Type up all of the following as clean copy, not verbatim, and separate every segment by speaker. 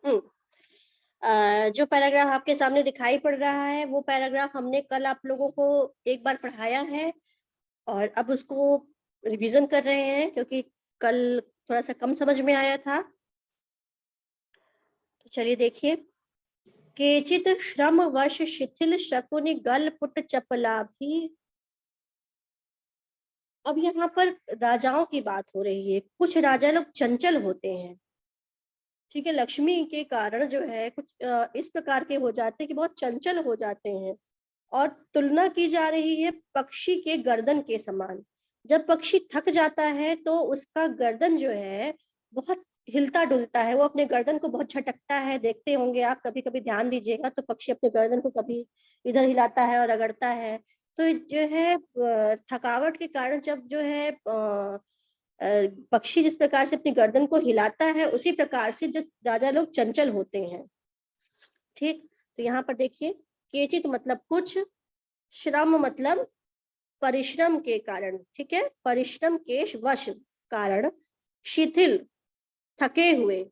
Speaker 1: हम्म जो पैराग्राफ आपके सामने दिखाई पड़ रहा है वो पैराग्राफ हमने कल आप लोगों को एक बार पढ़ाया है और अब उसको रिवीजन कर रहे हैं क्योंकि कल थोड़ा सा कम समझ में आया था। तो चलिए देखिए, केचित श्रम वश शिथिल शकुनि गल पुट चपला भी। अब यहाँ पर राजाओं की बात हो रही है। कुछ राजा लोग चंचल होते हैं, ठीक है, लक्ष्मी के कारण जो है कुछ इस प्रकार के हो जाते हैं कि बहुत चंचल हो जाते हैं। और तुलना की जा रही है पक्षी के गर्दन के समान। जब पक्षी थक जाता है तो उसका गर्दन जो है बहुत हिलता डुलता है, वो अपने गर्दन को बहुत झटकता है। देखते होंगे आप, कभी कभी ध्यान दीजिएगा तो पक्षी अपने गर्दन को कभी इधर हिलाता है और रगड़ता है। तो जो है थकावट के कारण जब जो है पक्षी जिस प्रकार से अपनी गर्दन को हिलाता है उसी प्रकार से जो राजा लोग चंचल होते हैं। ठीक, तो यहाँ पर देखिए, केचित मतलब कुछ, श्रम मतलब परिश्रम के कारण, ठीक है, परिश्रम के वश कारण, शिथिल थके हुए,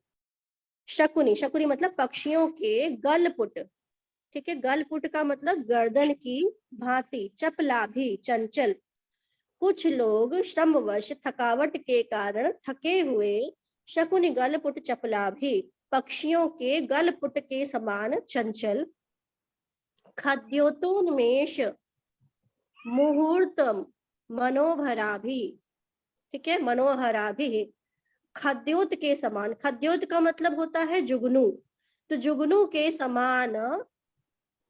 Speaker 1: शकुनी, शकुनी मतलब पक्षियों के गलपुट, ठीक है, गलपुट का मतलब गर्दन की भांति, चपलाभी चंचल, कुछ लोग श्रमवश थकावट के कारण थके हुए, शकुनी गलपुट चपलाभी पक्षियों के गलपुट के समान चंचल, खाद्योतोन्मेष मुहूर्तम मनोभराभि, ठीक है, मनोहराभि खद्योत के समान, खद्योत का मतलब होता है जुगनू, तो जुगनू के समान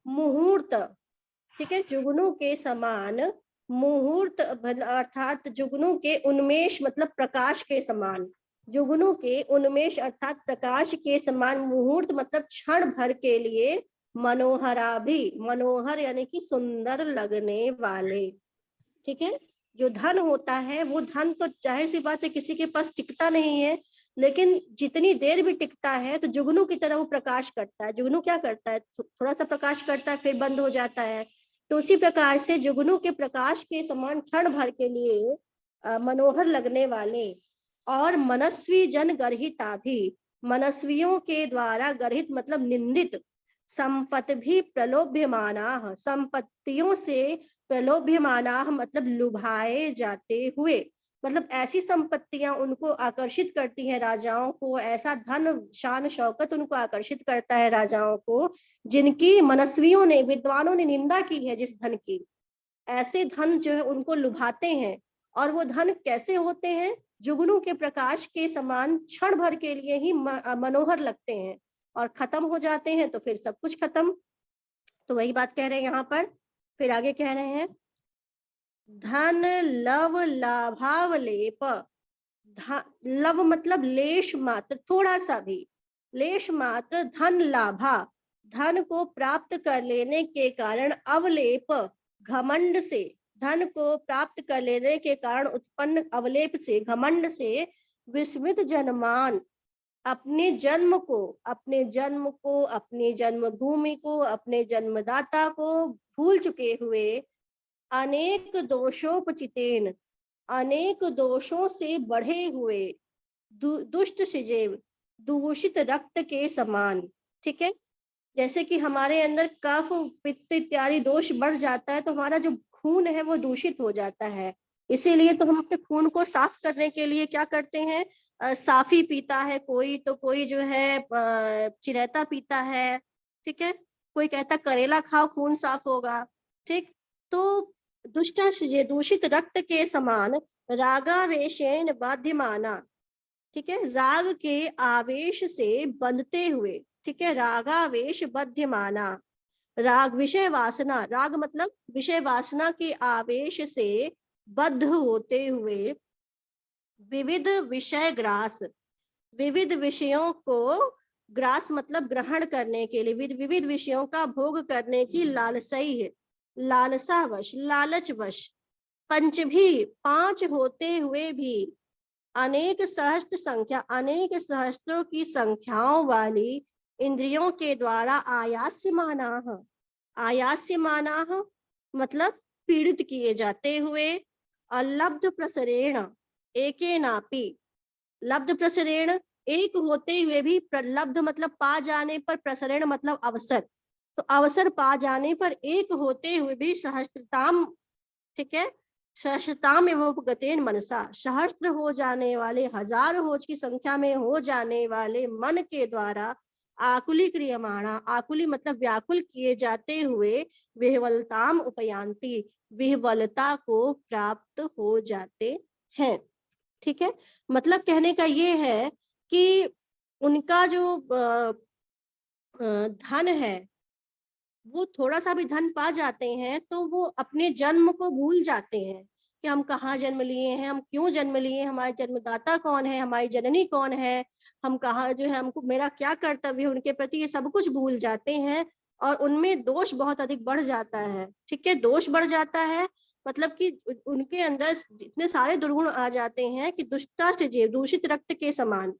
Speaker 1: मुहूर्त, ठीक है, जुगनू के समान मुहूर्त अर्थात जुगनू के उन्मेष मतलब प्रकाश के समान, जुगनू के उन्मेष अर्थात प्रकाश के समान, मुहूर्त मतलब क्षण भर के लिए, मनोहराभि, मनोहर यानी कि सुंदर लगने वाले, ठीक है। जो धन होता है वो धन तो जाहिर सी बात है किसी के पास टिकता नहीं है, लेकिन जितनी देर भी टिकता है तो जुगनू की तरह वो प्रकाश करता है। जुगनू क्या करता है, थोड़ा सा प्रकाश करता है फिर बंद हो जाता है। तो उसी प्रकार से जुगनू के प्रकाश के समान क्षण भर के लिए मनोहर लगने वाले, और मनस्वी जन गर्हिता भी, मनस्वियों के द्वारा गर्हित मतलब निंदित, संपत्ति भी प्रलोभ्यमाना, संपत्तियों से प्रलोभ्यमाना मतलब लुभाए जाते हुए, मतलब ऐसी संपत्तियां उनको आकर्षित करती हैं राजाओं को, ऐसा धन शान शौकत उनको आकर्षित करता है राजाओं को, जिनकी मनस्वियों ने, विद्वानों ने निंदा की है जिस धन की, ऐसे धन जो है उनको लुभाते हैं। और वो धन कैसे होते हैं, जुगनू के प्रकाश के समान क्षण भर के लिए ही मनोहर लगते हैं और खत्म हो जाते हैं तो फिर सब कुछ खत्म। तो वही बात कह रहे हैं यहाँ पर, फिर आगे कह रहे हैं, धन लव लाभावलेप, लव मतलब लेश मात्र, थोड़ा सा भी, लेश मात्र धन लाभा, धन को प्राप्त कर लेने के कारण, अवलेप घमंड से, धन को प्राप्त कर लेने के कारण उत्पन्न अवलेप से, घमंड से, विस्मित जनमान, अपने जन्म को, अपने जन्म को, अपने जन्मभूमि को, अपने जन्मदाता को भूल चुके हुए, अनेक दोषोपचितेन, अनेक दोषों से बढ़े हुए, दुष्ट सजीव, दूषित रक्त के समान, ठीक है। जैसे कि हमारे अंदर कफ पित्त इत्यादि दोष बढ़ जाता है तो हमारा जो खून है वो दूषित हो जाता है। इसीलिए तो हम अपने खून को साफ करने के लिए क्या करते हैं, साफी पीता है कोई, तो कोई जो है चिरैता पीता है, ठीक है, कोई कहता करेला खाओ खून साफ होगा, ठीक। तो दुष्टा दूषित रक्त के समान, रागावेशेन बाध्यमाना, ठीक है, राग के आवेश से बंधते हुए, ठीक है, रागावेश बध्यमाना, राग विषय वासना, राग मतलब विषय वासना के आवेश से बद्ध होते हुए, विविध विषय ग्रास, विविध विषयों को ग्रास मतलब ग्रहण करने के लिए, विविध विषयों का भोग करने की लालसाई है, लालसावश, लालचवश, पंच भी पांच होते हुए भी, अनेक सहस्त्र संख्या, अनेक सहस्त्रों की संख्याओं वाली इंद्रियों के द्वारा आयास्यमाना, आयास्यमाना मतलब पीड़ित किए जाते हुए, और लब्ध प्रसरेण एके नापी, लब्ध प्रसरेण एक होते हुए भी, प्रलब्ध मतलब पा जाने पर, प्रसरण मतलब अवसर, तो अवसर पा जाने पर एक होते हुए भी सहस्त्रताम, ठीक है, सहस्त्रताम एवं गतेन मनसा, सहस्त्र हो जाने वाले, हजार होज की संख्या में हो जाने वाले मन के द्वारा आकुली क्रियमाणा, आकुली मतलब व्याकुल किए जाते हुए, विह्वलताम उपयांति, विह्वलता को प्राप्त हो जाते हैं। ठीक है, मतलब कहने का ये है कि उनका जो धन है, वो थोड़ा सा भी धन पा जाते हैं तो वो अपने जन्म को भूल जाते हैं कि हम कहाँ जन्म लिए हैं, हम क्यों जन्म लिए, हमारे जन्मदाता कौन है, हमारी जननी कौन है, हम कहाँ जो है, हमको मेरा क्या कर्तव्य है उनके प्रति, ये सब कुछ भूल जाते हैं। और उनमें दोष बहुत अधिक बढ़ जाता है। ठीक है, दोष बढ़ जाता है मतलब कि उनके अंदर इतने सारे दुर्गुण आ जाते हैं कि दुष्टाष्ट जीव, दूषित रक्त के समान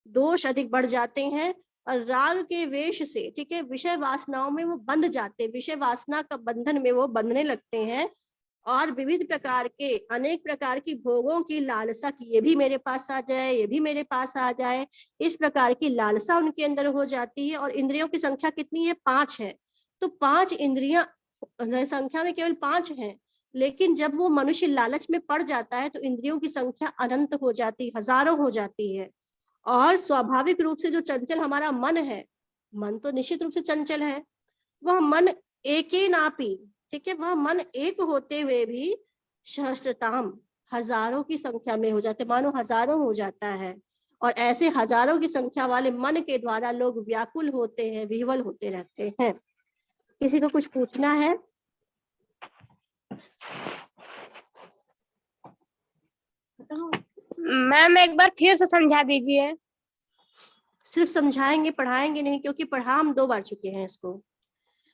Speaker 1: दोष अधिक बढ़ जाते हैं। और राग के वेश से, ठीक है, विषय वासनाओं में वो बंध जाते, विषय वासना का बंधन में वो बंधने लगते हैं। और विविध प्रकार के, अनेक प्रकार की भोगों की लालसा की, ये भी मेरे पास आ जाए, ये भी मेरे पास आ जाए, इस प्रकार की लालसा उनके अंदर हो जाती है। और इंद्रियों की संख्या कितनी है? 5 है। तो 5 इंद्रियां, संख्या में केवल 5 है, लेकिन जब वो मनुष्य लालच में पड़ जाता है तो इंद्रियों की संख्या अनंत हो जाती, हजारों हो जाती है। और स्वाभाविक रूप से जो चंचल हमारा मन है, मन तो निश्चित रूप से चंचल है, वह मन एके नापी, ठीक है, वह मन एक होते हुए भी सहस्त्रताम, हजारों की संख्या में हो जाते, मानो हजारों हो जाता है। और ऐसे हजारों की संख्या वाले मन के द्वारा लोग व्याकुल होते हैं, विह्वल होते रहते हैं। किसी को कुछ पूछना है?
Speaker 2: मैम एक बार फिर से समझा दीजिए।
Speaker 1: सिर्फ समझाएंगे, पढ़ाएंगे नहीं, क्योंकि पढ़ा हम 2 बार चुके हैं इसको।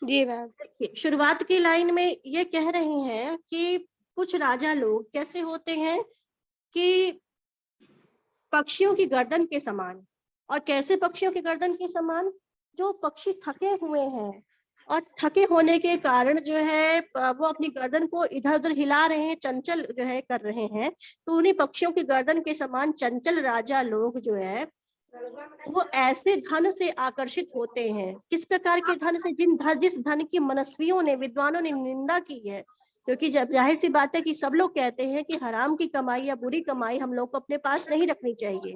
Speaker 2: जी मैम।
Speaker 1: शुरुआत की लाइन में ये कह रहे हैं कि कुछ राजा लोग कैसे होते हैं कि पक्षियों की गर्दन के समान। और कैसे पक्षियों की गर्दन के समान? जो पक्षी थके हुए हैं और थके होने के कारण जो है वो अपनी गर्दन को इधर उधर हिला रहे हैं, चंचल जो है कर रहे हैं, तो उन्हीं पक्षियों की गर्दन के समान चंचल राजा लोग जो है वो ऐसे धन से आकर्षित होते हैं। किस प्रकार के धन से? जिस धन की मनस्वियों ने, विद्वानों ने निंदा की है। क्योंकि जब जाहिर सी बात है कि सब लोग कहते हैं कि हराम की कमाई या बुरी कमाई हम लोग को अपने पास नहीं रखनी चाहिए।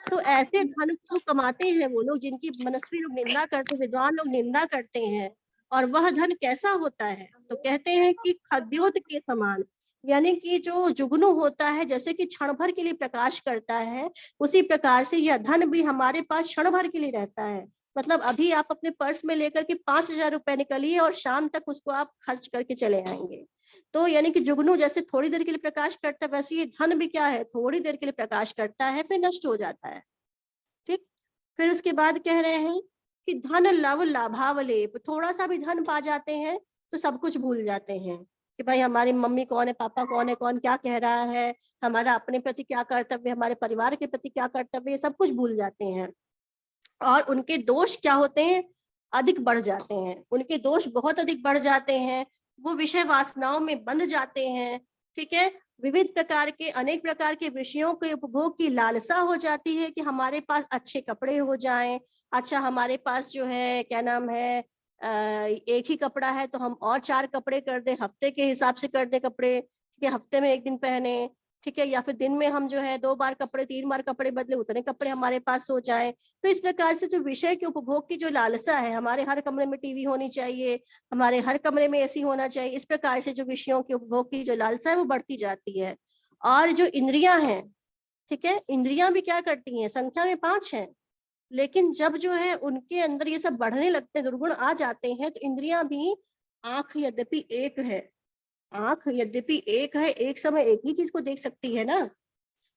Speaker 1: तो ऐसे धन को कमाते हैं वो लोग जिनकी मनस्वी लोग निंदा करते, विद्वान लोग निंदा करते हैं। और वह धन कैसा होता है? तो कहते हैं कि खद्योत के समान, यानी कि जो जुगनू होता है, जैसे कि क्षण भर के लिए प्रकाश करता है, उसी प्रकार से यह धन भी हमारे पास क्षण भर के लिए रहता है। मतलब अभी आप अपने पर्स में लेकर के 5,000 रुपए निकलिए और शाम तक उसको आप खर्च करके चले आएंगे। तो यानी कि जुगनू जैसे थोड़ी देर के लिए प्रकाश करता है, वैसे ये धन भी क्या है, थोड़ी देर के लिए प्रकाश करता है, फिर नष्ट हो जाता है। ठीक, फिर उसके बाद कह रहे हैं कि धन लव लाभावलेप, थोड़ा सा भी धन पा जाते हैं तो सब कुछ भूल जाते हैं कि भाई हमारी मम्मी कौन है, पापा कौन है, कौन क्या कह रहा है, हमारा अपने प्रति क्या कर्तव्य, हमारे परिवार के प्रति क्या कर्तव्य, ये सब कुछ भूल जाते हैं। और उनके दोष क्या होते हैं? अधिक बढ़ जाते हैं, उनके दोष बहुत अधिक बढ़ जाते हैं। वो विषय वासनाओं में बंध जाते हैं। ठीक है, विविध प्रकार के, अनेक प्रकार के विषयों के उपभोग की लालसा हो जाती है कि हमारे पास अच्छे कपड़े हो जाएं, अच्छा हमारे पास जो है क्या नाम है, एक ही कपड़ा है तो हम और 4 कपड़े कर दे, हफ्ते के हिसाब से कर दे कपड़े, ठीक है, हफ्ते में 1 दिन पहने, ठीक है, या फिर दिन में हम जो है 2 बार कपड़े, 3 बार कपड़े बदले, उतने कपड़े हमारे पास हो जाए। तो इस प्रकार से जो विषय के उपभोग की जो लालसा है, हमारे हर कमरे में टीवी होनी चाहिए, हमारे हर कमरे में एसी होना चाहिए, इस प्रकार से जो विषयों के उपभोग की जो लालसा है वो बढ़ती जाती है। और जो इंद्रियां हैं, ठीक है, इंद्रियां भी क्या करती हैं? संख्या में 5 हैं, लेकिन जब जो है उनके अंदर ये सब बढ़ने लगते हैं, दुर्गुण आ जाते हैं, तो इंद्रियां भी, आंख यद्यपि एक है, आंख यद्यपि एक है, एक समय एक ही चीज को देख सकती है ना,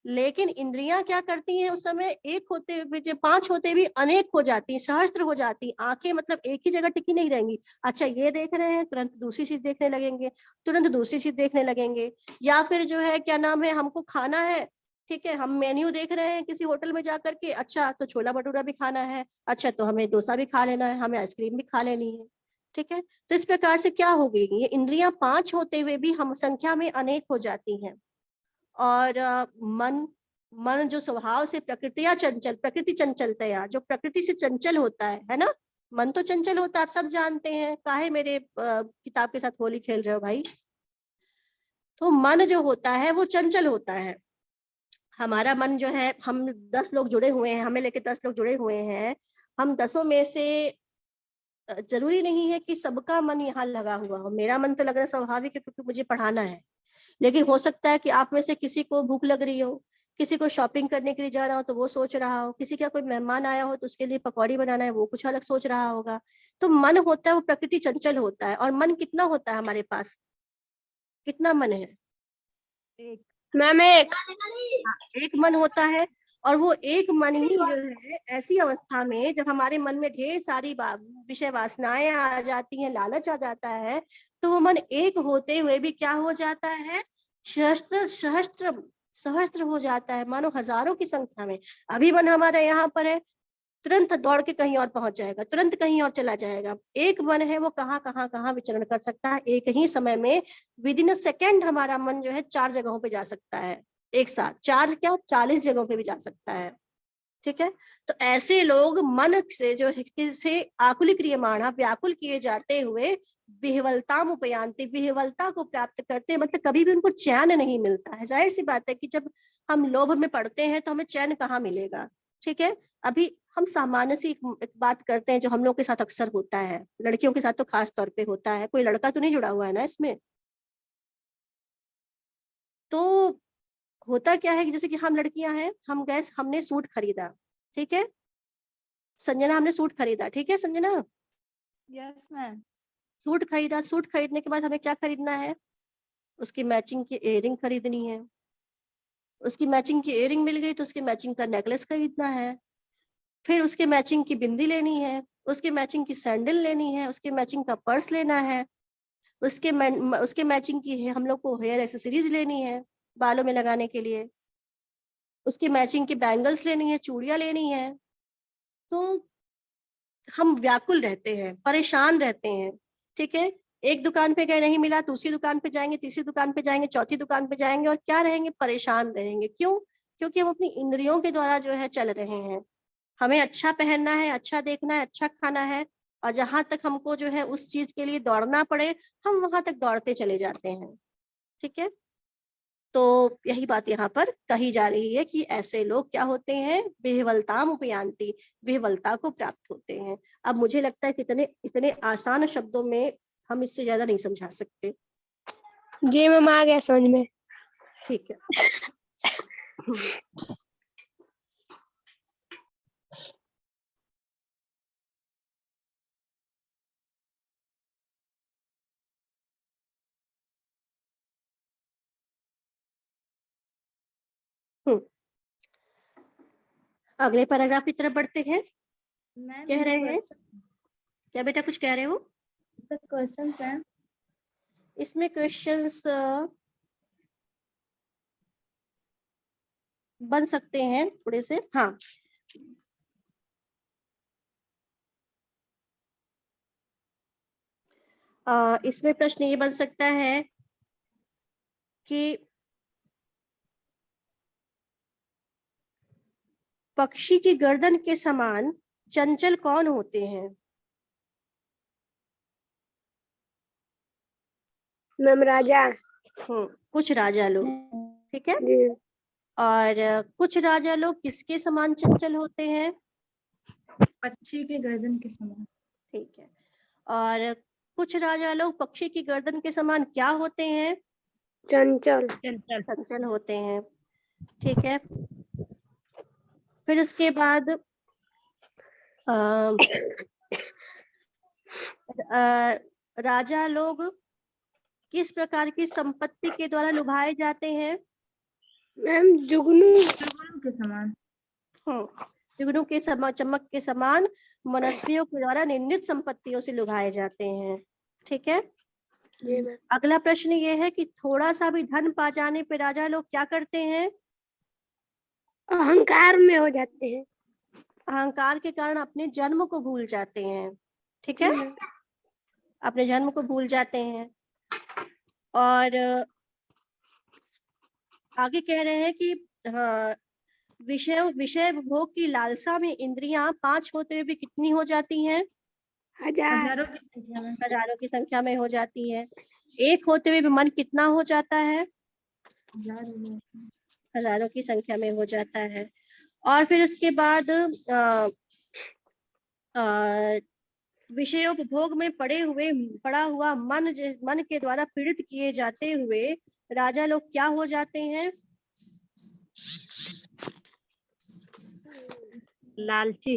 Speaker 1: लेकिन इंद्रियां क्या करती हैं? उस समय एक होते हुए, जो 5 होते भी अनेक हो जाती, सहस्त्र हो जाती। आंखें मतलब एक ही जगह टिकी नहीं रहेंगी। अच्छा ये देख रहे हैं, तुरंत दूसरी चीज देखने लगेंगे, तुरंत दूसरी चीज देखने लगेंगे। या फिर जो है क्या नाम है, हमको खाना है, ठीक है, हम मेन्यू देख रहे हैं किसी होटल में जाकर के, अच्छा तो छोला भटूरा भी खाना है, अच्छा तो हमें डोसा भी खा लेना है, हमें आइसक्रीम भी खा लेनी है। ठीक है, तो इस प्रकार से क्या हो गई, ये इंद्रियां 5 होते हुए भी हम संख्या में अनेक हो जाती हैं। और मन, मन जो स्वभाव से प्रकृतिया चंचल, प्रकृति चंचलतया, जो प्रकृति से चंचल होता है ना। मन तो चंचल होता है, आप सब जानते हैं। काहे मेरे किताब के साथ होली खेल रहे हो भाई। तो मन जो होता है वो चंचल होता है। हमारा मन जो है, हम 10 लोग जुड़े हुए हैं, हमें लेके 10 लोग जुड़े हुए हैं। हम 10 में से जरूरी नहीं है कि सबका मन यहाँ लगा हुआ हो। मेरा मन तो लगना स्वाभाविक है क्योंकि मुझे पढ़ाना है। लेकिन हो सकता है कि आप में से किसी को भूख लग रही हो, किसी को शॉपिंग करने के लिए जा रहा हो तो वो सोच रहा हो, किसी का कोई मेहमान आया हो तो उसके लिए पकौड़ी बनाना है, वो कुछ अलग सोच रहा होगा। तो मन होता है वो प्रकृति चंचल होता है। और मन कितना होता है हमारे पास, कितना मन है?
Speaker 2: मैम एक।
Speaker 1: एक मन होता है। और वो एक मन ही जो है, ऐसी अवस्था में जब हमारे मन में ढेर सारी विषय वासनाएं आ जाती हैं, लालच आ जाता है, तो वो मन एक होते हुए भी क्या हो जाता है? सहस्त्र सहस्त्र सहस्त्र हो जाता है, मानो हजारों की संख्या में। अभी मन हमारा यहाँ पर है, तुरंत दौड़ के कहीं और पहुंच जाएगा, तुरंत कहीं और चला जाएगा। एक मन है वो कहाँ कहाँ कहाँ विचरण कर सकता है एक ही समय में। विद इन अ सेकेंड हमारा मन जो है 4 जगहों पे जा सकता है एक साथ। 4 क्या, 40 जगहों पे भी जा सकता है। ठीक है। तो ऐसे लोग मन से जो से आकुल क्रियमाणा, व्याकुल किए जाते हुए विह्वलताम उपयांति, विह्वलता को प्राप्त करते हैं। मतलब कभी भी उनको चैन नहीं मिलता है। जाहिर सी बात है कि जब हम लोभ में पड़ते हैं तो हमें चैन कहाँ मिलेगा। ठीक है। अभी हम सामान्य सी एक बात करते हैं जो हम लोग के साथ अक्सर होता है, लड़कियों के साथ तो खास तौर पे होता है। कोई लड़का तो नहीं जुड़ा हुआ है ना इसमें। तो होता क्या है कि जैसे कि हम लड़कियां हैं, हम गए, हमने सूट खरीदा। ठीक है संजना, हमने सूट खरीदा। ठीक है संजना।
Speaker 3: Yes ma'am.
Speaker 1: सूट खरीदा, सूट खरीदने के बाद हमें क्या खरीदना है? उसकी मैचिंग की इयरिंग खरीदनी है। उसकी मैचिंग की इयरिंग मिल गई तो उसके मैचिंग का नेकलेस खरीदना है। फिर उसके मैचिंग की बिंदी लेनी है, उसके मैचिंग की सैंडल लेनी है, उसके मैचिंग का पर्स लेना है, उसके मैचिंग की हम लोग को हेयर एसेसरीज लेनी है बालों में लगाने के लिए, उसकी मैचिंग की बैंगल्स लेनी है, चूड़ियां लेनी है। तो हम व्याकुल रहते हैं, परेशान रहते हैं। ठीक है। एक दुकान पे गए, नहीं मिला, दूसरी दुकान पे जाएंगे, तीसरी दुकान पे जाएंगे, चौथी दुकान पे जाएंगे, और क्या रहेंगे? परेशान रहेंगे। क्यों? क्योंकि हम अपनी इंद्रियों के द्वारा जो है चल रहे हैं। हमें अच्छा पहनना है, अच्छा देखना है, अच्छा खाना है, और जहां तक हमको जो है उस चीज के लिए दौड़ना पड़े, हम वहां तक दौड़ते चले जाते हैं। ठीक है। तो यही बात यहाँ पर कही जा रही है कि ऐसे लोग क्या होते हैं? विह्वलताम उपयांति, विह्वलता को प्राप्त होते हैं। अब मुझे लगता है कि इतने इतने आसान शब्दों में हम इससे ज्यादा नहीं समझा सकते।
Speaker 2: जी मैम आ गया समझ में।
Speaker 1: ठीक है। अगले पैराग्राफ की तरफ बढ़ते हैं।
Speaker 3: मैम
Speaker 1: कह रहे हैं क्या बेटा, कुछ कह रहे हो?
Speaker 3: Question ma'am.
Speaker 1: इसमें क्वेश्चंस बन सकते हैं थोड़े से। हाँ, इसमें प्रश्न ये बन सकता है कि पक्षी की गर्दन के समान चंचल कौन होते हैं?
Speaker 2: मैम राजा।
Speaker 1: कुछ राजा लोग। ठीक है।
Speaker 2: जी
Speaker 1: और कुछ राजा लोग किसके समान चंचल होते हैं?
Speaker 3: पक्षी के गर्दन के समान।
Speaker 1: ठीक है। और कुछ राजा लोग पक्षी की गर्दन के समान क्या होते हैं?
Speaker 2: चंचल।
Speaker 1: चंचल होते हैं। ठीक है। फिर उसके बाद राजा लोग किस प्रकार की संपत्ति के द्वारा लुभाए जाते हैं?
Speaker 2: मैम जुगनू।
Speaker 3: जुगनू के समान।
Speaker 1: जुगनू के चमक के समान मनस्वियों के द्वारा निंदित संपत्तियों से लुभाए जाते हैं। ठीक है।
Speaker 2: जी मैम।
Speaker 1: अगला प्रश्न ये है कि थोड़ा सा भी धन पा जाने पे राजा लोग क्या करते हैं?
Speaker 2: अहंकार में हो जाते हैं।
Speaker 1: अहंकार के कारण अपने जन्म को भूल जाते हैं। ठीक है। अपने जन्म को भूल जाते हैं। और आगे कह रहे हैं कि हाँ, विषय विषय भोग की लालसा में इंद्रियां 5 होते हुए भी कितनी हो जाती हैं?
Speaker 2: 1000
Speaker 3: हजारों की संख्या में।
Speaker 1: हजारों की संख्या में हो जाती है। 1 होते हुए भी मन कितना हो जाता है?
Speaker 3: हजार हो जाते हैं।
Speaker 1: हजारों की संख्या में हो जाता है। और फिर उसके बाद विषयोपभोग में पड़ा हुआ मन के द्वारा पीड़ित किए जाते हुए राजा लोग क्या हो जाते हैं?
Speaker 2: लालची।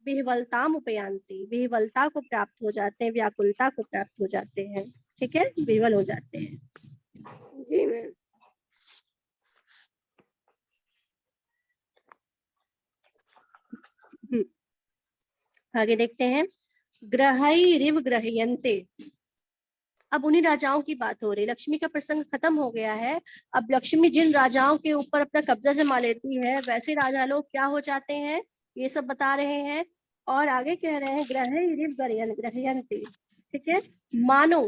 Speaker 1: विह्वलताम उपयांति, विह्वलता को प्राप्त हो जाते हैं, व्याकुलता को प्राप्त हो जाते हैं। ठीक है, विह्वल हो जाते हैं।
Speaker 2: जी मैम।
Speaker 1: आगे देखते हैं। ग्रहई रिव ग्रहयन्ते। अब उन्हीं राजाओं की बात हो रही है। लक्ष्मी का प्रसंग खत्म हो गया है। अब लक्ष्मी जिन राजाओं के ऊपर अपना कब्जा जमा लेती है, वैसे राजा लोग क्या हो जाते हैं, ये सब बता रहे हैं। और आगे कह रहे हैं ग्रहई रिव ग्रहयन्ते। ठीक है, मानो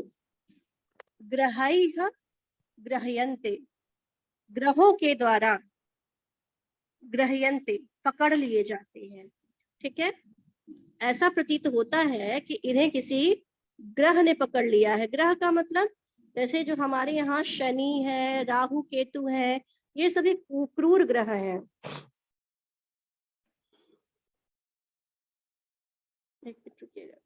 Speaker 1: ग्रहई ग्रहयन्ते, ग्रहों के द्वारा ग्रहयन्ते पकड़ लिए जाते हैं। ठीक है, ऐसा प्रतीत होता है कि इन्हें किसी ग्रह ने पकड़ लिया है। ग्रह का मतलब जैसे जो हमारे यहाँ शनि है, राहु केतु है, ये सभी क्रूर ग्रह हैं। एक मिनट रुकिएगा।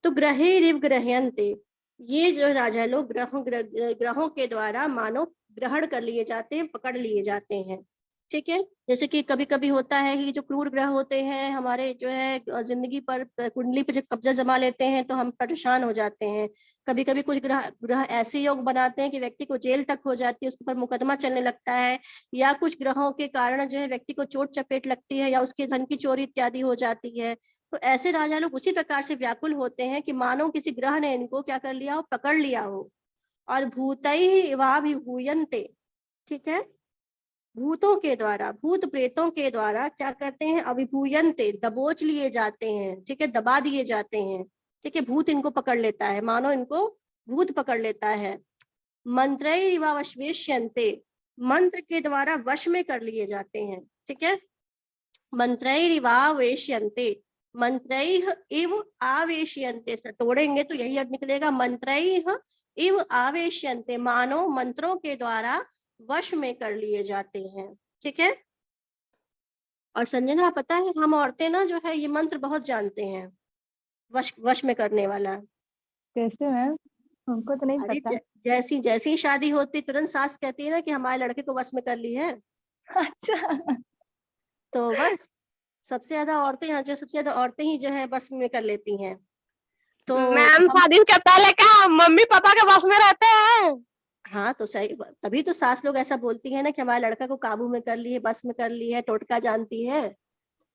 Speaker 1: तो ग्रहे रिव ग्रहयन्ते, ये जो राजा लोग ग्रहों के द्वारा मानो ग्रहण कर लिए जाते हैं, पकड़ लिए जाते हैं। ठीक है, जैसे कि कभी कभी होता है कि जो क्रूर ग्रह होते हैं हमारे जो है जिंदगी पर, कुंडली पर जब कब्जा जमा लेते हैं तो हम परेशान हो जाते हैं। कभी कभी कुछ ग्रह ऐसे योग बनाते हैं कि व्यक्ति को जेल तक हो जाती है, उसके ऊपर मुकदमा चलने लगता है, या कुछ ग्रहों के कारण जो है व्यक्ति को चोट चपेट लगती है, या उसके धन की चोरी इत्यादि हो जाती है। तो ऐसे राजा लोग उसी प्रकार से व्याकुल होते हैं कि मानो किसी ग्रह ने इनको क्या कर लिया हो, पकड़ लिया हो। और भूतैः वाभिभूयन्ते, ठीक है, भूतों के द्वारा, भूत प्रेतों के द्वारा क्या करते हैं, अभिभूयन्ते दबोच लिए जाते हैं। ठीक है, दबा दिए जाते हैं। ठीक है, भूत इनको पकड़ लेता है, मानो इनको भूत पकड़ लेता है। मंत्रैरिवावश्वेष्यन्ते, मंत्र के द्वारा वश में कर लिए जाते हैं। ठीक है, मंत्रैरिवावेश्यन्ते, मंत्रैः इव आवेश्यन्ते, तोड़ेंगे तो यही अर्थ निकलेगा, मंत्रैः इव आवेश्यन्ते, मानो मंत्रों के द्वारा वश में कर लिए जाते हैं। ठीक है, और संजना पता है हम औरतें ना जो है ये मंत्र बहुत जानते हैं, वश में करने वाला।
Speaker 3: कैसे मैम? हमको तो नहीं
Speaker 1: अरे
Speaker 3: पता।
Speaker 1: जैसी जैसी शादी होती तुरंत सास कहती है ना कि हमारे लड़के को वश में कर ली है।
Speaker 3: अच्छा।
Speaker 1: तो बस सबसे ज्यादा औरतें यहाँ जो सबसे ज्यादा औरतें ही जो है बस में कर लेती हैं। तो
Speaker 2: मैम शादी के पहले क्या मम्मी पापा के बस में रहते हैं?
Speaker 1: हाँ तो सही, तभी तो सास लोग ऐसा बोलती है ना कि हमारे लड़का को काबू में कर ली है, बस में कर ली है, टोटका जानती है।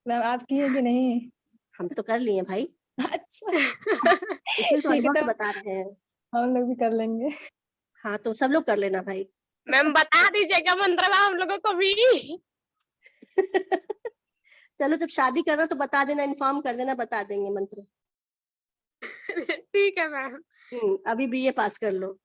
Speaker 3: मैम आप की है कि नहीं?
Speaker 1: हम तो कर लिए भाई,
Speaker 3: अच्छा।
Speaker 1: इसलिए तो
Speaker 3: ठीक है,
Speaker 1: अनुभव से
Speaker 3: तो
Speaker 1: बता रहे हैं।
Speaker 3: हम लोग भी कर लेंगे।
Speaker 1: हाँ तो सब लोग कर लेना भाई।
Speaker 2: मैम बता दीजिएगा मंत्र हम लोगों को भी।
Speaker 1: चलो जब शादी करना तो बता देना, इन्फॉर्म कर देना, बता देंगे मंत्र।
Speaker 2: ठीक है मैम।
Speaker 1: अभी बीए पास कर लो।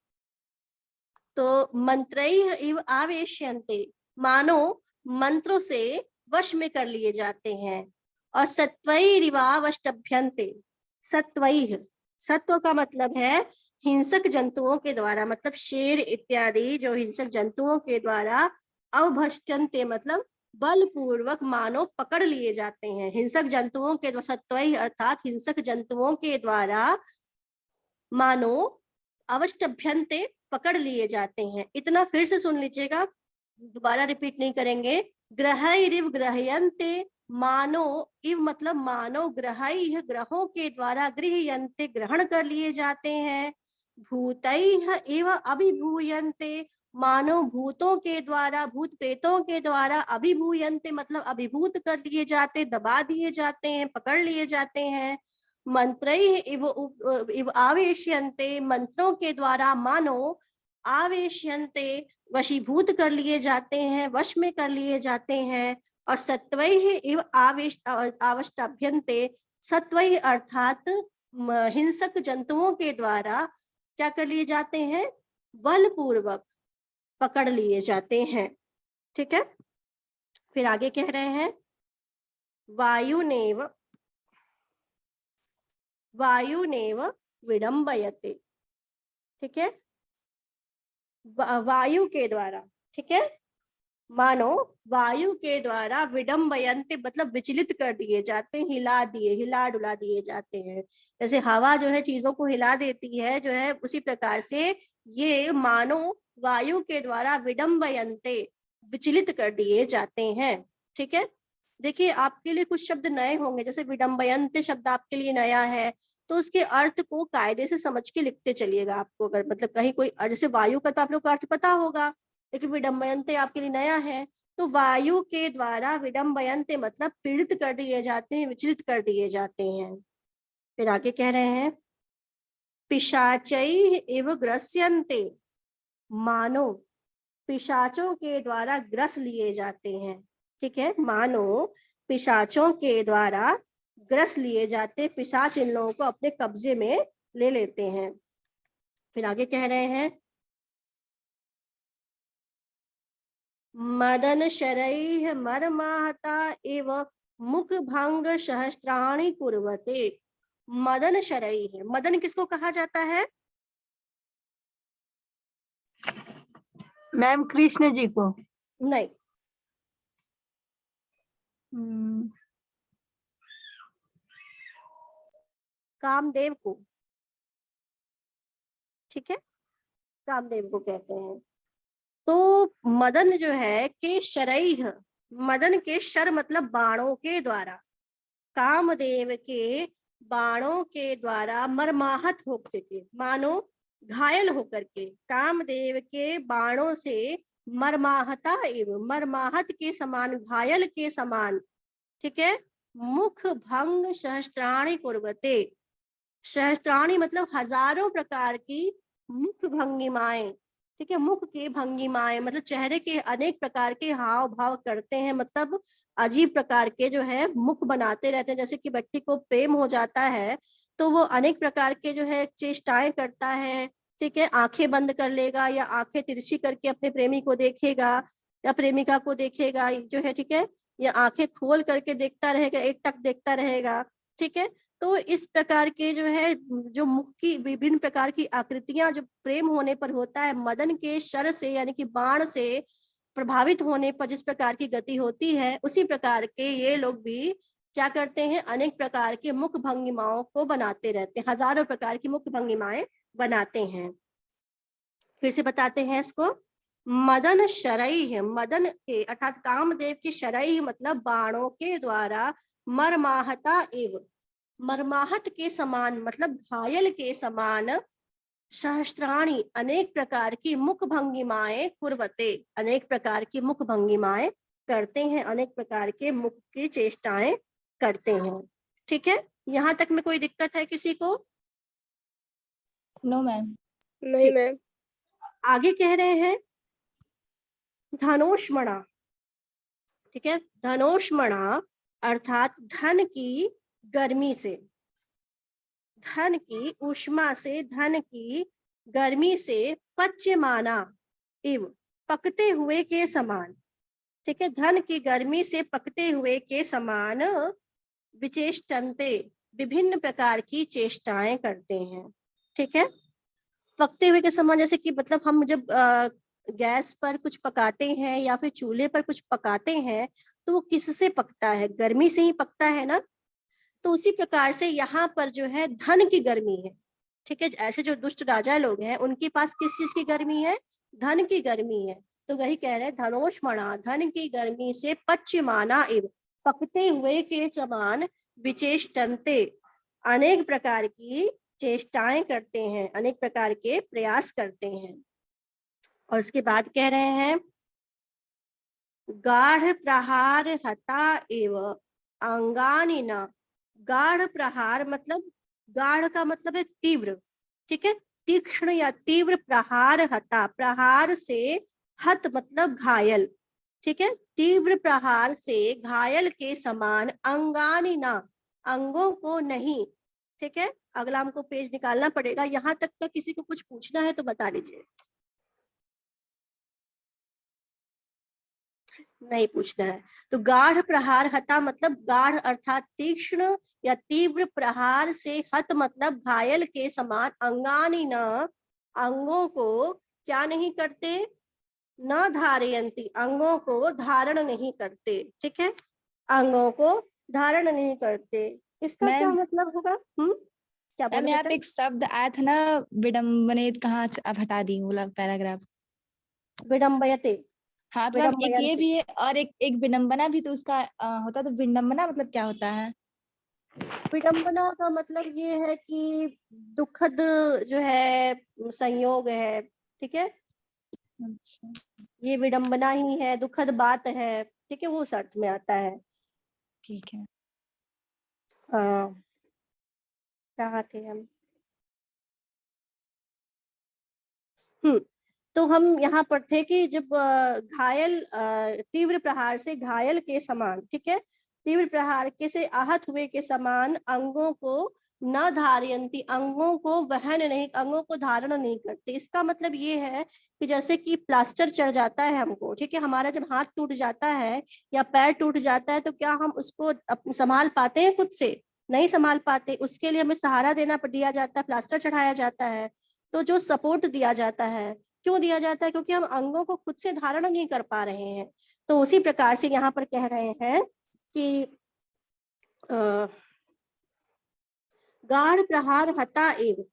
Speaker 1: तो मंत्रैः इव आवेश्यन्ते, मानो मंत्रों से वश में कर लिए जाते हैं। और सत्वैरिवावष्टभ्यन्ते, सत्वैः, सत्व का मतलब है हिंसक जंतुओं के द्वारा, मतलब शेर इत्यादि जो हिंसक जंतुओं के द्वारा, अवभष्टन्ते मतलब बलपूर्वक मानो पकड़ लिए जाते हैं। हिंसक जंतुओं के, सत्वैः अर्थात हिंसक जंतुओं के द्वारा मानो अवष्टभ्यन्ते पकड़ लिए जाते हैं। इतना फिर से सुन लीजिएगा, दोबारा रिपीट नहीं करेंगे। ग्रहैरिव ग्रहयन्ते, मानो, इव मतलब मानो, ग्रहैः ग्रहों के द्वारा, गृह्यन्ते ग्रहण कर लिए जाते हैं। भूतैः इव अभिभूयन्ते, मानो भूतों के द्वारा, भूत प्रेतों के द्वारा, अभिभूयन्ते मतलब अभिभूत कर लिए जाते, दबा दिए जाते हैं, पकड़ लिए जाते हैं। मंत्रैः इव आवेश्यन्ते, मंत्रों के द्वारा मानो आवेश्यन्ते वशीभूत कर लिए जाते हैं, वश में कर लिए जाते हैं। और सत्वैः इव आवष्टभ्यन्ते, सत्वैः अर्थात हिंसक जंतुओं के द्वारा क्या कर लिए जाते हैं, बलपूर्वक पकड़ लिए जाते हैं। ठीक है, फिर आगे कह रहे हैं वायुनेव विडंबयते। ठीक है, वायु के द्वारा, ठीक है, मानो वायु के द्वारा विडंबयन्ते मतलब विचलित कर दिए जाते हैं, हिला डुला दिए जाते हैं। जैसे हवा जो है चीजों को हिला देती है जो है, उसी प्रकार से ये मानो वायु के द्वारा विडंबयन्ते विचलित कर दिए जाते हैं। ठीक है, देखिए आपके लिए कुछ शब्द नए होंगे, जैसे विडंबयन्ते शब्द आपके लिए नया है, तो उसके अर्थ को कायदे से समझ के लिखते चलिएगा। आपको अगर मतलब कहीं कोई, जैसे वायु का तो आप लोग का अर्थ पता होगा, लेकिन विडंबयन्ते आपके लिए नया है। तो वायु के द्वारा विडंबयन्ते मतलब पीड़ित कर दिए जाते हैं, विचलित कर दिए जाते हैं। फिर आगे कह रहे हैं पिशाचैः इव ग्रस्यन्ते, मानो पिशाचों के द्वारा ग्रस लिए जाते हैं। ठीक है, मानो पिशाचों के द्वारा ग्रस लिए जाते, पिशाच इन लोगों को अपने कब्जे में ले लेते हैं। फिर आगे कह रहे हैं मदन शरैः मर्माहता एव मुख भंग सहस्त्राणि कुर्वते। मदन शरैः, मदन किसको कहा जाता है?
Speaker 2: मैम कृष्ण जी को।
Speaker 1: नहीं, कामदेव को। ठीक है, कामदेव को कहते हैं। तो मदन जो है के शरैः, मदन के शर मतलब बाणों के द्वारा, कामदेव के बाणों के द्वारा मर्माहत होकर के, मानो घायल होकर के, कामदेव के बाणों से मर्माहता एवं मर्माहत के समान, घायल के समान। ठीक है, मुख भंग सहस्त्राणि कुर्वते, सहस्त्राणि मतलब हजारों प्रकार की मुख भंगिमाएं। ठीक है, मुख की भंगिमाएं मतलब चेहरे के अनेक प्रकार के हाव भाव करते हैं, मतलब अजीब प्रकार के जो है मुख बनाते रहते हैं। जैसे कि व्यक्ति को प्रेम हो जाता है तो वो अनेक प्रकार के जो है चेष्टाएं करता है। ठीक है, आंखें बंद कर लेगा या आंखें तिरछी करके अपने प्रेमी को देखेगा या प्रेमिका को देखेगा जो है। ठीक है, या आंखें खोल करके देखता रहेगा, एकटक देखता रहेगा। ठीक है, तो इस प्रकार के जो है, जो मुख की विभिन्न प्रकार की आकृतियां जो प्रेम होने पर होता है, मदन के शर से यानी कि बाण से प्रभावित होने पर जिस प्रकार की गति होती है, उसी प्रकार के ये लोग भी क्या करते हैं, अनेक प्रकार के मुख भंगिमाओं को बनाते रहते हैं, हजारों प्रकार की मुख भंगिमाएं बनाते हैं। फिर से बताते हैं इसको, मदन शरैः, मदन के अर्थात कामदेव के शरैः मतलब बाणों के द्वारा, मर्माहता एवं मर्माहत के समान मतलब घायल के समान, सहस्त्राणि अनेक प्रकार की मुख भंगिमाएं कुर्वते, अनेक प्रकार की मुख भंगिमाएं करते हैं, अनेक प्रकार के मुख की चेष्टाएं करते हैं। ठीक है, यहाँ तक में कोई दिक्कत है किसी को?
Speaker 3: No ma'am.
Speaker 2: नहीं मैम।
Speaker 1: आगे कह रहे हैं धनोष्मणा। ठीक है, धनोष्मणा अर्थात धन की गर्मी से, धन की ऊष्मा से, धन की गर्मी से पच्यमाना इव पकते हुए के समान। ठीक है, धन की गर्मी से पकते हुए के समान, विचेष्टन्ते विभिन्न प्रकार की चेष्टाएं करते हैं। ठीक है, पकते हुए के समान जैसे कि मतलब हम जब गैस पर कुछ पकाते हैं या फिर चूल्हे पर कुछ पकाते हैं तो वो किससे पकता है, गर्मी से ही पकता है ना। तो उसी प्रकार से यहाँ पर जो है धन की गर्मी है। ठीक है, ऐसे जो दुष्ट राजा लोग हैं उनके पास किस चीज की गर्मी है, धन की गर्मी है। तो वही कह रहे हैं धनोष्मणा, धन की गर्मी से पच्यमाना एव पकते हुए के समान, विचेष्टन्ते अनेक प्रकार की चेष्टाएं करते हैं, अनेक प्रकार के प्रयास करते हैं। और उसके बाद कह रहे हैं गाढ़ प्रहार हता एव अंगानि न गाढ़ प्रहार मतलब, गाढ़ का मतलब है तीव्र, ठीक है, तीक्ष्ण या तीव्र प्रहार हता, प्रहार से हत मतलब घायल, ठीक है, तीव्र प्रहार से घायल के समान, अंगानी ना, अंगों को नहीं, ठीक है। अगला हमको पेज निकालना पड़ेगा, यहाँ तक का किसी को कुछ पूछना है तो बता दीजिए। नहीं पूछना है। तो गाढ़ प्रहार हता मतलब गाढ़ अर्थात तीक्ष्ण या तीव्र प्रहार से, हत मतलब घायल के समान, अंगानी न, अंगों को क्या नहीं करते, न धारयंती, अंगों को धारण नहीं करते, ठीक है, अंगों को धारण नहीं करते। इसका क्या
Speaker 3: मैम
Speaker 1: मतलब होगा? क्या
Speaker 3: मैम
Speaker 1: बोले
Speaker 3: यहाँ पे
Speaker 1: बेटा?
Speaker 3: एक शब्द आया था ना, विडम्बनेत, कहाँ आप हटा दी बोला पैराग्राफ।
Speaker 1: विडम्बयते,
Speaker 3: हाँ तो मैम एक ये
Speaker 1: विडम्बयन्ति।
Speaker 3: भी है, और एक विडम्बना भी, तो उसका होता, तो विडम्बना मतलब क्या होता है?
Speaker 1: विडंबना का मतलब ये है कि दुखद जो है संयोग है, ठीक है,
Speaker 3: अच्छा
Speaker 1: ये विडंबना ही है, दुखद बात है, ठीक है, वो उस अर्थ में आता है।
Speaker 3: ठीक है।
Speaker 1: हाँ, कहाँ थे हम? तो हम यहाँ पर थे कि जब घायल, तीव्र प्रहार से घायल के समान, ठीक है, तीव्र प्रहार के से आहत हुए के समान, अंगों को न धारयंती, अंगों को वहन नहीं, अंगों को धारण नहीं करते। इसका मतलब ये है कि जैसे कि प्लास्टर चढ़ जाता है हमको, ठीक है, हमारा जब हाथ टूट जाता है या पैर टूट जाता है तो क्या हम उसको संभाल पाते हैं खुद से? नहीं संभाल पाते, उसके लिए हमें सहारा दिया जाता है, प्लास्टर चढ़ाया जाता है। तो जो सपोर्ट दिया जाता है, क्यों दिया जाता है? क्योंकि हम अंगों को खुद से धारण नहीं कर पा रहे हैं। तो उसी प्रकार से यहाँ पर कह रहे हैं कि गाढ़ प्रहार हता एव,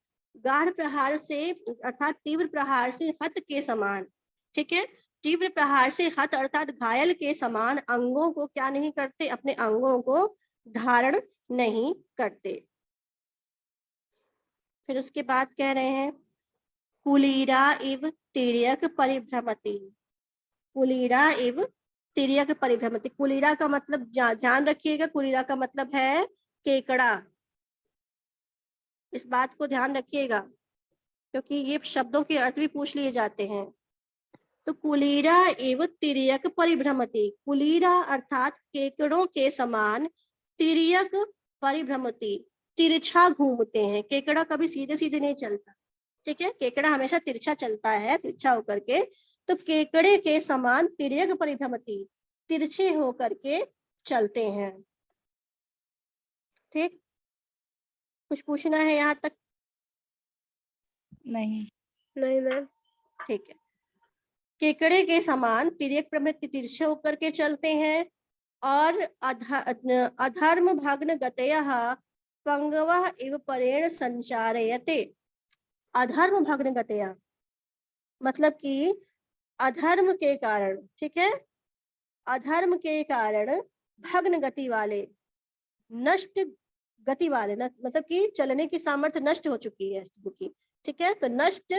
Speaker 1: गाढ़ प्रहार से अर्थात तीव्र प्रहार से हत के समान, ठीक है, तीव्र प्रहार से हत अर्थात घायल के समान, अंगों को क्या नहीं करते, अपने अंगों को धारण नहीं करते। फिर उसके बाद कह रहे हैं कुलीरा इव तिर्यक परिभ्रमति, कुलीरा इव तिर्यक परिभ्रमति। कुलीरा का मतलब ध्यान रखिएगा, कुलीरा का मतलब है केकड़ा, इस बात को ध्यान रखिएगा क्योंकि ये शब्दों के अर्थ भी पूछ लिए जाते हैं। तो कुलीरा एवं तिर्यक परिभ्रमति, कुलीरा अर्थात केकड़ों के समान, तिर्यक परिभ्रमति तिरछा घूमते हैं, केकड़ा कभी सीधे सीधे नहीं चलता, ठीक है, केकड़ा हमेशा तिरछा चलता है, तिरछा होकर के। तो केकड़े के समान तिर्यक परिभ्रमति, तिरछे होकर के चलते हैं, ठीक। कुछ पूछना है यहाँ तक?
Speaker 3: नहीं
Speaker 2: नहीं मैम।
Speaker 1: ठीक है, केकड़े के समान तिर्यक प्रवृत्ति, तिरछे होकर के चलते हैं, और अधर्म भग्न गतयः पंगवः इव परेण संचारयते। अधर्म भग्न गतया मतलब कि अधर्म के कारण, ठीक है, अधर्म के कारण भग्न गति वाले, नष्ट गति वाले, मतलब कि चलने की सामर्थ्य नष्ट हो चुकी है की, ठीक है, तो नष्ट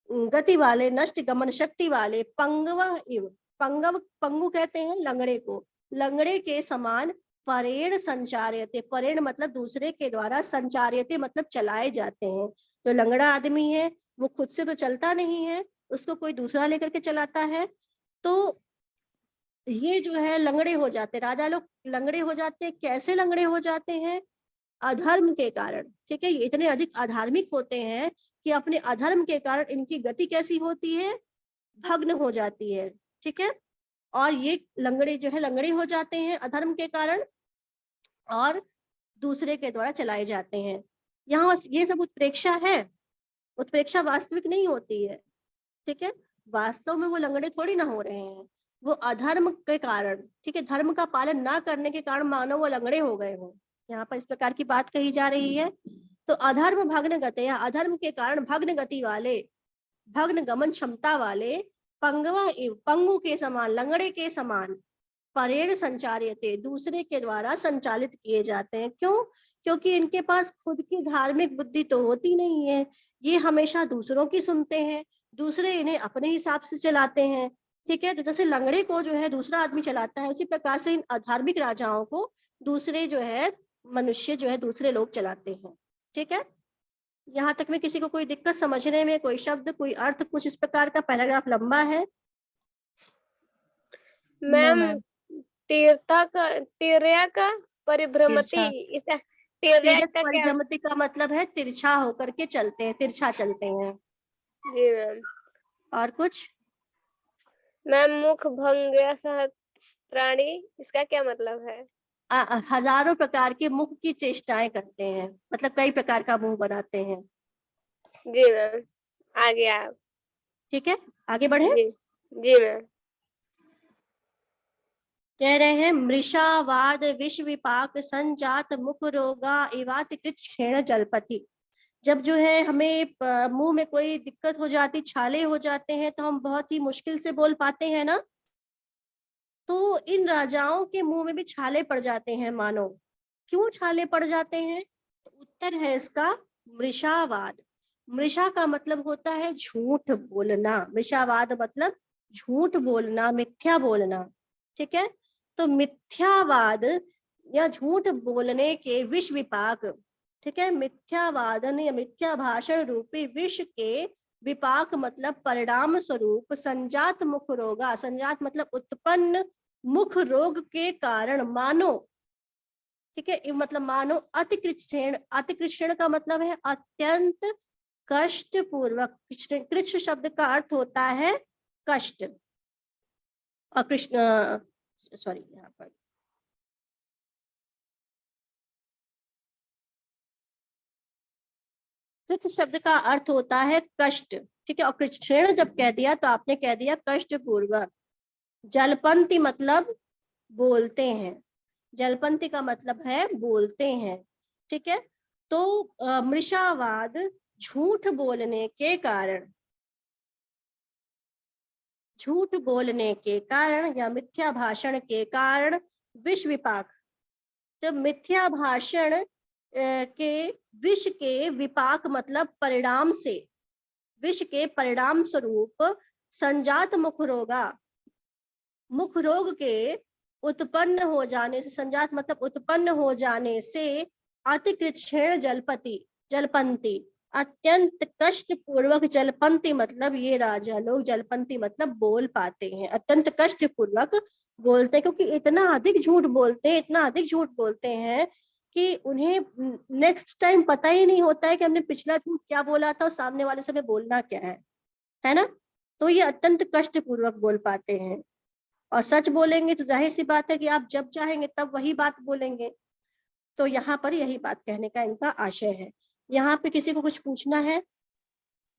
Speaker 1: गति वाले, नष्ट गमन शक्ति वाले, पंगव इव, पंगव पंगु कहते हैं लंगड़े को, लंगड़े के समान, परेण संचार्यते, परेण मतलब दूसरे के द्वारा, संचार्यते मतलब चलाए जाते हैं। तो लंगड़ा आदमी है वो खुद से तो चलता नहीं है, उसको कोई दूसरा लेकर के चलाता है। तो ये जो है लंगड़े हो जाते, राजा लोग लंगड़े हो जाते हैं। कैसे लंगड़े हो जाते हैं? अधर्म के कारण, ठीक है, ये इतने अधिक अधार्मिक होते हैं कि अपने अधर्म के कारण इनकी गति कैसी होती है? भग्न हो जाती है, ठीक है। और ये लंगड़े जो है लंगड़े हो जाते हैं अधर्म के कारण, और दूसरे के द्वारा चलाए जाते हैं। यहाँ ये सब उत्प्रेक्षा है, उत्प्रेक्षा वास्तविक नहीं होती है, ठीक है, वास्तव में वो लंगड़े थोड़ी ना हो रहे हैं, वो अधर्म के कारण, ठीक है, धर्म का पालन ना करने के कारण मानो वो लंगड़े हो गए हों। यहाँ पर इस प्रकार की बात कही जा रही है। तो अधर्म भग्न गते, अधर्म के कारण भग्न गति वाले, भग्न गमन क्षमता वाले, पंगवा एव पंगु के समान, लंगड़े के समान, परेण संचार्यते दूसरे के द्वारा संचालित किए जाते हैं। क्यों? क्योंकि इनके पास खुद की धार्मिक बुद्धि तो होती नहीं है, ये हमेशा दूसरों की सुनते हैं, दूसरे इन्हें अपने हिसाब से चलाते हैं, ठीक है। तो जैसे लंगड़े को जो है दूसरा आदमी चलाता है, उसी प्रकार से इन अधार्मिक राजाओं को दूसरे जो है मनुष्य जो है दूसरे लोग चलाते हैं। ठीक है, यहाँ तक में किसी को कोई दिक्कत समझने में, कोई शब्द, कोई अर्थ, कुछ इस प्रकार का? पैराग्राफ लंबा है।
Speaker 3: No
Speaker 2: ma'am
Speaker 3: ma'am.
Speaker 2: तिर्यक परिभ्रमति,
Speaker 1: तिरछा,
Speaker 2: इसका तिर्यक
Speaker 1: तिर्यक
Speaker 2: का क्या?
Speaker 1: परिभ्रमति का मतलब है तिरछा होकर के चलते हैं, तिरछा चलते हैं।
Speaker 2: जी मैम।
Speaker 1: और कुछ?
Speaker 2: मैम मुख भंग सहस्त्राणी, इसका क्या मतलब है?
Speaker 1: हजारों प्रकार के मुख की चेष्टाएं करते हैं, मतलब कई प्रकार का मुंह बनाते हैं।
Speaker 2: जी मैम, आगे आप।
Speaker 1: ठीक है, आगे बढ़े।
Speaker 2: जी जी मैम।
Speaker 1: कह रहे हैं मृषावाद विष विपाक संजात मुख रोगा इवात कृत क्षीण जलपति। जब जो है हमें मुंह में कोई दिक्कत हो जाती, छाले हो जाते हैं, तो हम बहुत ही मुश्किल से बोल पाते हैं ना। तो इन राजाओं के मुंह में भी छाले पड़ जाते हैं मानो। क्यों छाले पड़ जाते हैं? तो उत्तर है इसका मृषावाद। मृषा का मतलब होता है झूठ बोलना, मृषावाद मतलब झूठ बोलना, मिथ्या बोलना। ठीक है, तो मिथ्यावाद या झूठ बोलने के विष विपाक, ठीक है, मिथ्यावादन या मिथ्या भाषण रूपी विष के विपाक मतलब परिणाम स्वरूप संजात मुख रोगा, संजात मतलब उत्पन्न मुख रोग के कारण मानो, ठीक है, मतलब मानो अतिकृष्ण, अतिकृष्ण का मतलब है अत्यंत कष्ट पूर्वक। कृष्ण शब्द का अर्थ होता है कष्ट, और कृष्ण सॉरी यहाँ पर कृष्ण शब्द का अर्थ होता है कष्ट। ठीक है, और कृष्ण जब कह दिया तो आपने कह दिया कष्ट पूर्वक। जलपंती मतलब बोलते हैं, जलपंती का मतलब है बोलते हैं। ठीक है, तो मृषावाद झूठ बोलने के कारण, झूठ बोलने के कारण या मिथ्या भाषण के कारण विष विपाक, जब मिथ्या भाषण के विष के विपाक मतलब परिणाम से, विष के परिणाम स्वरूप संजात मुख रोगा, मुख रोग के उत्पन्न हो जाने से, संजात मतलब उत्पन्न हो जाने से अतिकृष्ण जलपति, जलपंती अत्यंत कष्ट पूर्वक, जलपंती मतलब ये राजा लोग, जलपंती मतलब बोल पाते हैं, अत्यंत कष्ट पूर्वक बोलते हैं, क्योंकि इतना अधिक झूठ बोलते हैं, इतना अधिक झूठ बोलते हैं कि उन्हें नेक्स्ट टाइम पता ही नहीं होता है कि हमने पिछला झूठ क्या बोला था और सामने वाले से हमें बोलना क्या है ना। तो ये अत्यंत कष्ट पूर्वक बोल पाते हैं। और सच बोलेंगे तो जाहिर सी बात है कि आप जब चाहेंगे तब वही बात बोलेंगे। तो यहाँ पर यही बात कहने का इनका आशय है। यहाँ पे किसी को कुछ पूछना है?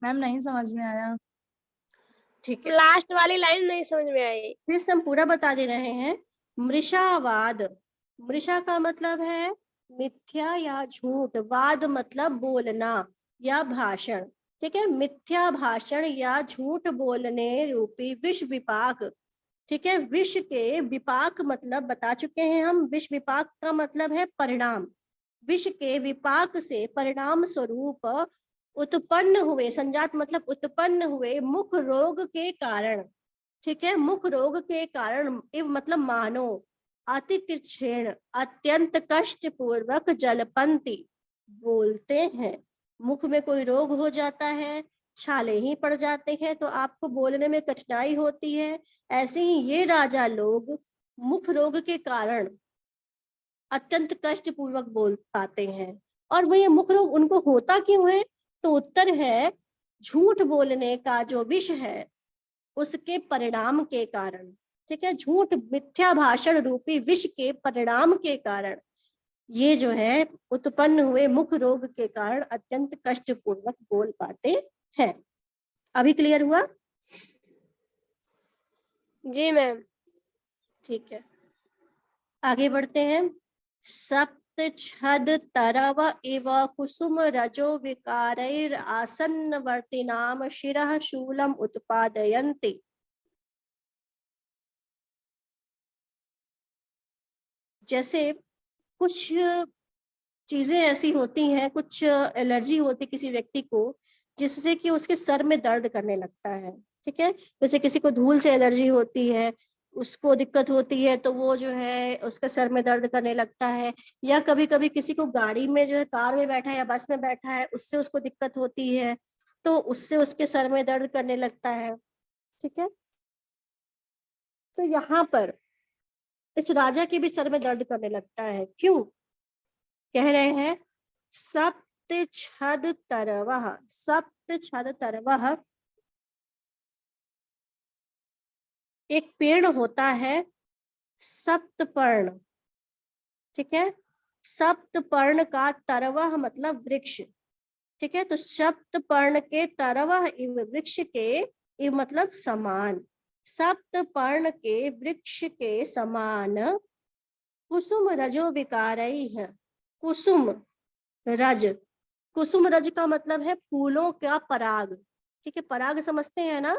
Speaker 3: मैम नहीं समझ में आया।
Speaker 1: ठीक है,
Speaker 2: लास्ट वाली लाइन नहीं समझ में आई।
Speaker 1: फिर से हम पूरा बता दे रहे हैं। मृषावाद, मृषा का मतलब है मिथ्या या झूठ, वाद मतलब बोलना या भाषण। ठीक है, मिथ्या भाषण या झूठ बोलने रूपी विष विपाक। ठीक है, विष के विपाक मतलब बता चुके हैं हम, विष विपाक का मतलब है परिणाम। विष के विपाक से परिणाम स्वरूप उत्पन्न हुए, संजात मतलब उत्पन्न हुए मुख रोग के कारण। ठीक है, मुख रोग के कारण इव मतलब मानो अतिकृष्ण अत्यंत कष्ट पूर्वक जलपंती बोलते हैं। मुख में कोई रोग हो जाता है, छाले ही पड़ जाते हैं, तो आपको बोलने में कठिनाई होती है। ऐसे ही ये राजा लोग मुख रोग के कारण अत्यंत कष्ट पूर्वक बोल पाते हैं। और वो ये मुख रोग उनको होता क्यों है? तो उत्तर है झूठ बोलने का जो विष है उसके परिणाम के कारण। ठीक है, झूठ मिथ्या भाषण रूपी विष के परिणाम के कारण ये जो है उत्पन्न हुए मुख रोग के कारण अत्यंत कष्ट पूर्वक बोल पाते हैं। अभी क्लियर हुआ?
Speaker 2: जी मैम।
Speaker 1: ठीक है, आगे बढ़ते हैं। सप्त छद तरव इव कुसुम रजो विकारैर आसन्न वर्तिनाम शिरः शूलम उत्पादयन्ति। जैसे कुछ चीजें ऐसी होती हैं, कुछ एलर्जी होती किसी व्यक्ति को, जिससे कि उसके सर में दर्द करने लगता है। ठीक है, जैसे किसी को धूल से एलर्जी होती है, उसको दिक्कत होती है तो वो जो है उसका सर में दर्द करने लगता है, या कभी कभी किसी को गाड़ी में जो है, कार में बैठा है या बस में बैठा है, उससे उसको दिक्कत होती है तो उससे उसके सर में दर्द करने लगता है। ठीक है, तो यहाँ पर इस राजा के भी सर में दर्द करने लगता है। क्यों? कह रहे हैं सप्त छद तरवह, सप्त छद तरवह एक पेड़ होता है सप्तपर्ण। ठीक है, सप्तपर्ण का तरवह मतलब वृक्ष। ठीक है, तो सप्तपर्ण के तरवह इव वृक्ष के, इव मतलब समान, सप्तपर्ण के वृक्ष के समान कुसुम रजो विकारई है। कुसुम रज, कुसुम रज का मतलब है फूलों का पराग। ठीक है, पराग समझते हैं ना,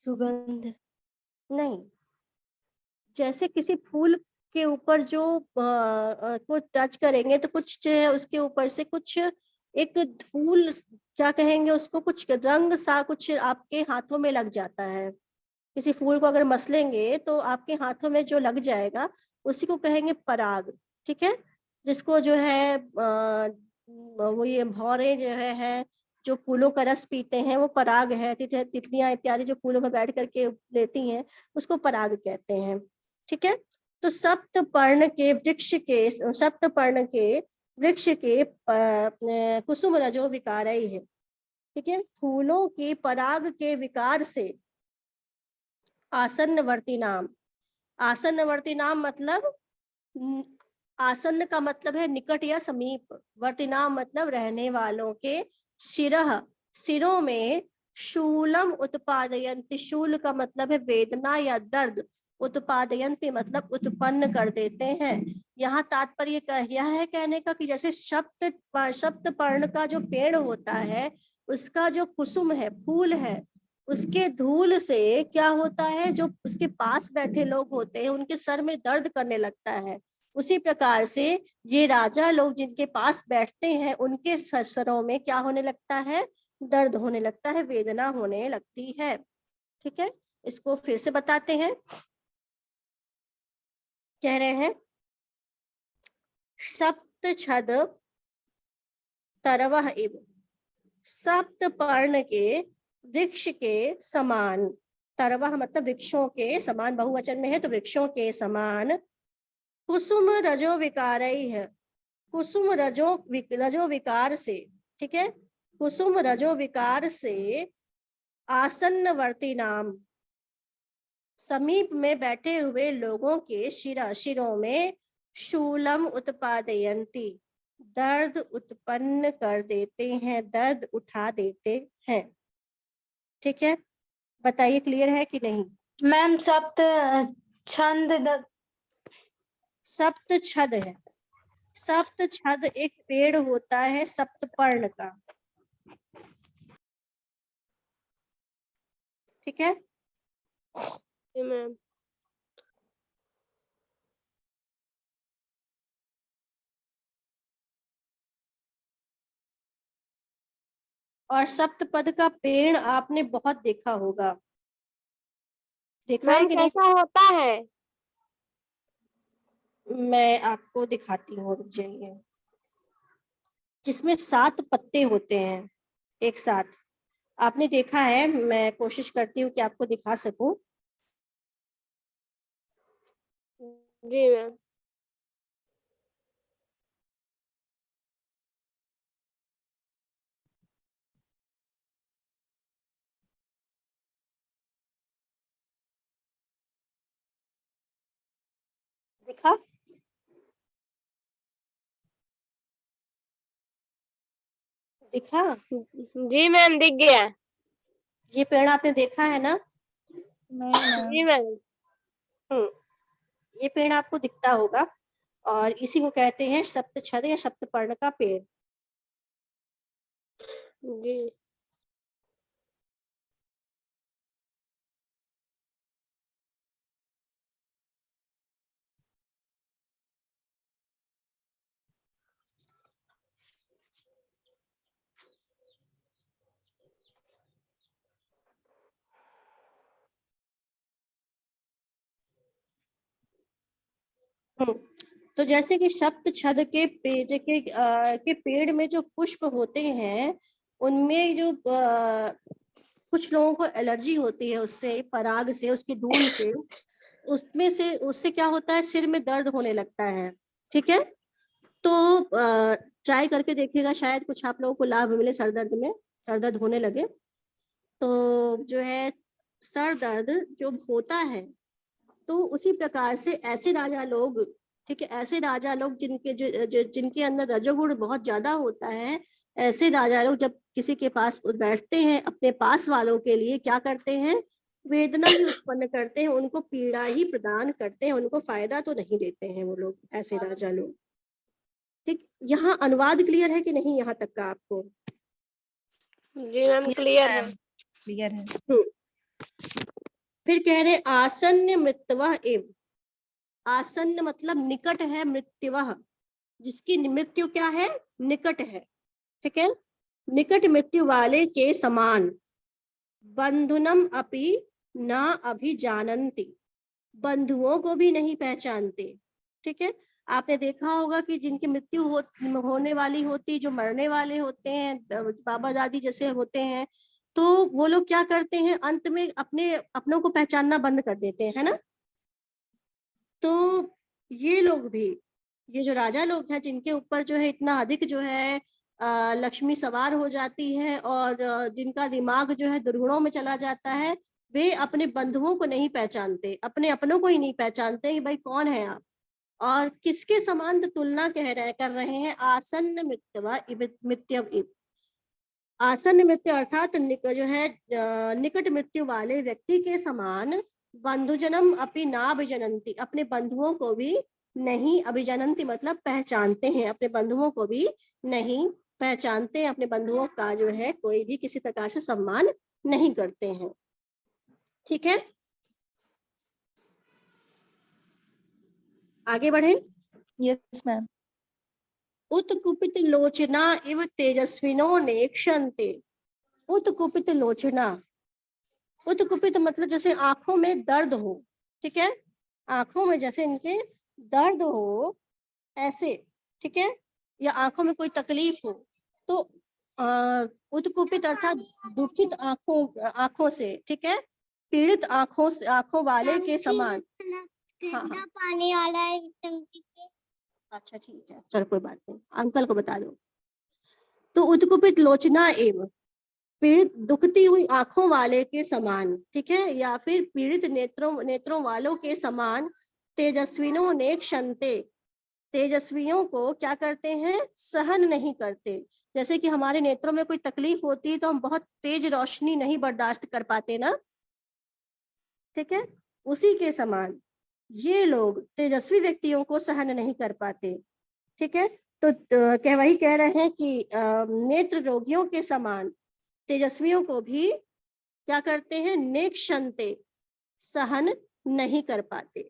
Speaker 2: सुगंध।
Speaker 1: नहीं, जैसे किसी फूल के ऊपर जो को टच करेंगे तो कुछ जो है उसके ऊपर से कुछ एक धूल, क्या कहेंगे उसको, कुछ रंग सा कुछ आपके हाथों में लग जाता है। किसी फूल को अगर मसलेंगे तो आपके हाथों में जो लग जाएगा उसी को कहेंगे पराग। ठीक है, जिसको जो है वो ये भौरे जो है जो फूलों का रस पीते हैं वो पराग है। तितलियां इत्यादि जो फूलों में बैठ करके लेती हैं उसको पराग कहते हैं। ठीक है, तो सप्तपर्ण के वृक्ष के, सप्तपर्ण के वृक्ष के कुसुम रजो विकारई है। ठीक है, फूलों के पराग के विकार से आसन्नवर्ती नाम, आसन्नवर्ती नाम मतलब आसन्न का मतलब है निकट या समीप, वर्ती नाम मतलब रहने वालों के, शिरह सिरों में, शूलम उत्पादयन्ति, शूल का मतलब है वेदना या दर्द, उत्पादयन्ति मतलब उत्पन्न कर देते हैं। यहाँ तात्पर्य यह है कहने का कि जैसे सप्त पर्ण का जो पेड़ होता है उसका जो कुसुम है, फूल है, उसके धूल से क्या होता है, जो उसके पास बैठे लोग होते हैं उनके सर में दर्द करने लगता है। उसी प्रकार से ये राजा लोग जिनके पास बैठते हैं उनके सरों में क्या होने लगता है, दर्द होने लगता है, वेदना होने लगती है। ठीक है, इसको फिर से बताते हैं। कह रहे हैं सप्त छद तरवह इव, सप्त पर्ण के वृक्ष के समान, तरवह मतलब वृक्षों के समान, बहुवचन में है तो वृक्षों के समान, कुसुम रजो विकारई है, कुसुम रजो विकार से। ठीक है, कुसुम रजो विकार से आसन्नवर्ती नाम, समीप में बैठे हुए लोगों के शिरों में शूलम उत्पादयंती, दर्द उत्पन्न कर देते हैं, दर्द उठा देते हैं। ठीक है, बताइए क्लियर है कि नहीं?
Speaker 4: मैम सप्त छंद
Speaker 1: सप्त छद है, सप्त छद एक पेड़ होता है सप्तपर्ण का। ठीक है,
Speaker 2: जी मैम।
Speaker 1: और सप्तपद का पेड़ आपने बहुत देखा होगा, देखा है
Speaker 2: मैम
Speaker 1: कि नहीं?
Speaker 2: कैसा होता है?
Speaker 1: मैं आपको दिखाती हूँ, रुक जाइए। जिसमें 7 पत्ते होते हैं एक साथ, आपने देखा है, मैं कोशिश करती हूँ कि आपको दिखा सकूं।
Speaker 2: जी मैम।
Speaker 1: दिखा? दिखा?
Speaker 2: जी मैम दिख गया।
Speaker 1: ये पेड़ आपने देखा है ना?
Speaker 3: नहीं मैम।
Speaker 2: जी मैम।
Speaker 1: ये पेड़ आपको दिखता होगा और इसी को कहते हैं सप्तछद या सप्तपर्ण का पेड़।
Speaker 2: जी।
Speaker 1: तो जैसे कि सप्त छद के पेड़ में जो पुष्प होते हैं, उनमें जो कुछ लोगों को एलर्जी होती है उससे, पराग से, उसकी धूल से, उससे क्या होता है, सिर में दर्द होने लगता है। ठीक है, तो ट्राई करके देखिएगा, शायद कुछ आप लोगों को लाभ मिले सर दर्द में, सर दर्द होने लगे तो जो है सर दर्द जो होता है, तो उसी प्रकार से ऐसे राजा लोग, ठीक है, ऐसे राजा लोग जिनके अंदर रजोगुण बहुत ज्यादा होता है, ऐसे राजा लोग जब किसी के पास बैठते हैं, अपने पास वालों के लिए क्या करते हैं, वेदना ही उत्पन्न करते हैं, उनको पीड़ा ही प्रदान करते हैं, उनको फायदा तो नहीं देते हैं वो लोग, ऐसे राजा लोग। ठीक, यहाँ अनुवाद क्लियर है कि नहीं यहाँ तक का आपको?
Speaker 2: जी मैम क्लियर है।
Speaker 3: क्लियर है।
Speaker 1: फिर कह रहे आसन्न मृत्युवः एव। आसन्न मतलब निकट है, मृत्युवः जिसकी मृत्यु क्या है, निकट है। ठीक है, निकट मृत्यु वाले के समान, बंधुनम अपि न अभिजानन्ति, बंधुओं को भी नहीं पहचानते। ठीक है, आपने देखा होगा कि जिनकी मृत्यु होने वाली होती, जो मरने वाले होते हैं, बाबा दादी जैसे होते हैं, तो वो लोग क्या करते हैं, अंत में अपनों को पहचानना बंद कर देते हैं, है ना। तो ये लोग भी, ये जो राजा लोग हैं जिनके ऊपर जो है इतना अधिक जो है लक्ष्मी सवार हो जाती है, और जिनका दिमाग जो है दुर्गुणों में चला जाता है, वे अपने बंधुओं को नहीं पहचानते, अपने अपनों को ही नहीं पहचानते कि भाई कौन है आप, और किसके समान तो तुलना कर रहे हैं, आसन्न मृत्यव इव। आसन्न मृत्यु अर्थात जो है निकट मृत्यु वाले व्यक्ति के समान, बंधुजनम अपि नाभिजनन्ति, अपने बंधुओं को भी नहीं, अभिजनन्ति मतलब पहचानते हैं, अपने बंधुओं को भी नहीं पहचानते, अपने बंधुओं का जो है कोई भी किसी प्रकार से सम्मान नहीं करते हैं। ठीक है, आगे बढ़े।
Speaker 3: Yes ma'am.
Speaker 1: उत्कुपित लोचना इव तेजस्विनो नेक्षन्ते। उत्कुपित लोचना, उत्कुपित मतलब जैसे आंखों में दर्द हो, ठीक है, आंखों में जैसे इनके दर्द हो ऐसे, ठीक है, या आंखों में कोई तकलीफ हो, तो उत्कुपित अर्थात दुखित आंखों से, ठीक है, पीड़ित आंखों वाले के समान। हाँ, पानी वाला है टंकी के। अच्छा ठीक है, चलो कोई बात नहीं, अंकल को बता दो। तो उत्कुपित लोचना एवं पीड़ित दुखती हुई आंखों वाले के समान, ठीक है, या फिर पीड़ित नेत्रों वालों के समान, तेजस्विनों ने क्षंते, तेजस्वियों को क्या करते हैं, सहन नहीं करते। जैसे कि हमारे नेत्रों में कोई तकलीफ होती है तो हम बहुत तेज रोशनी नहीं बर्दाश्त कर पाते ना, ठीक है, उसी के समान ये लोग तेजस्वी व्यक्तियों को सहन नहीं कर पाते। ठीक है, तो वही कह रहे हैं कि नेत्र रोगियों के समान तेजस्वियों को भी क्या करते हैं, नेक्षन्ते, सहन नहीं कर पाते।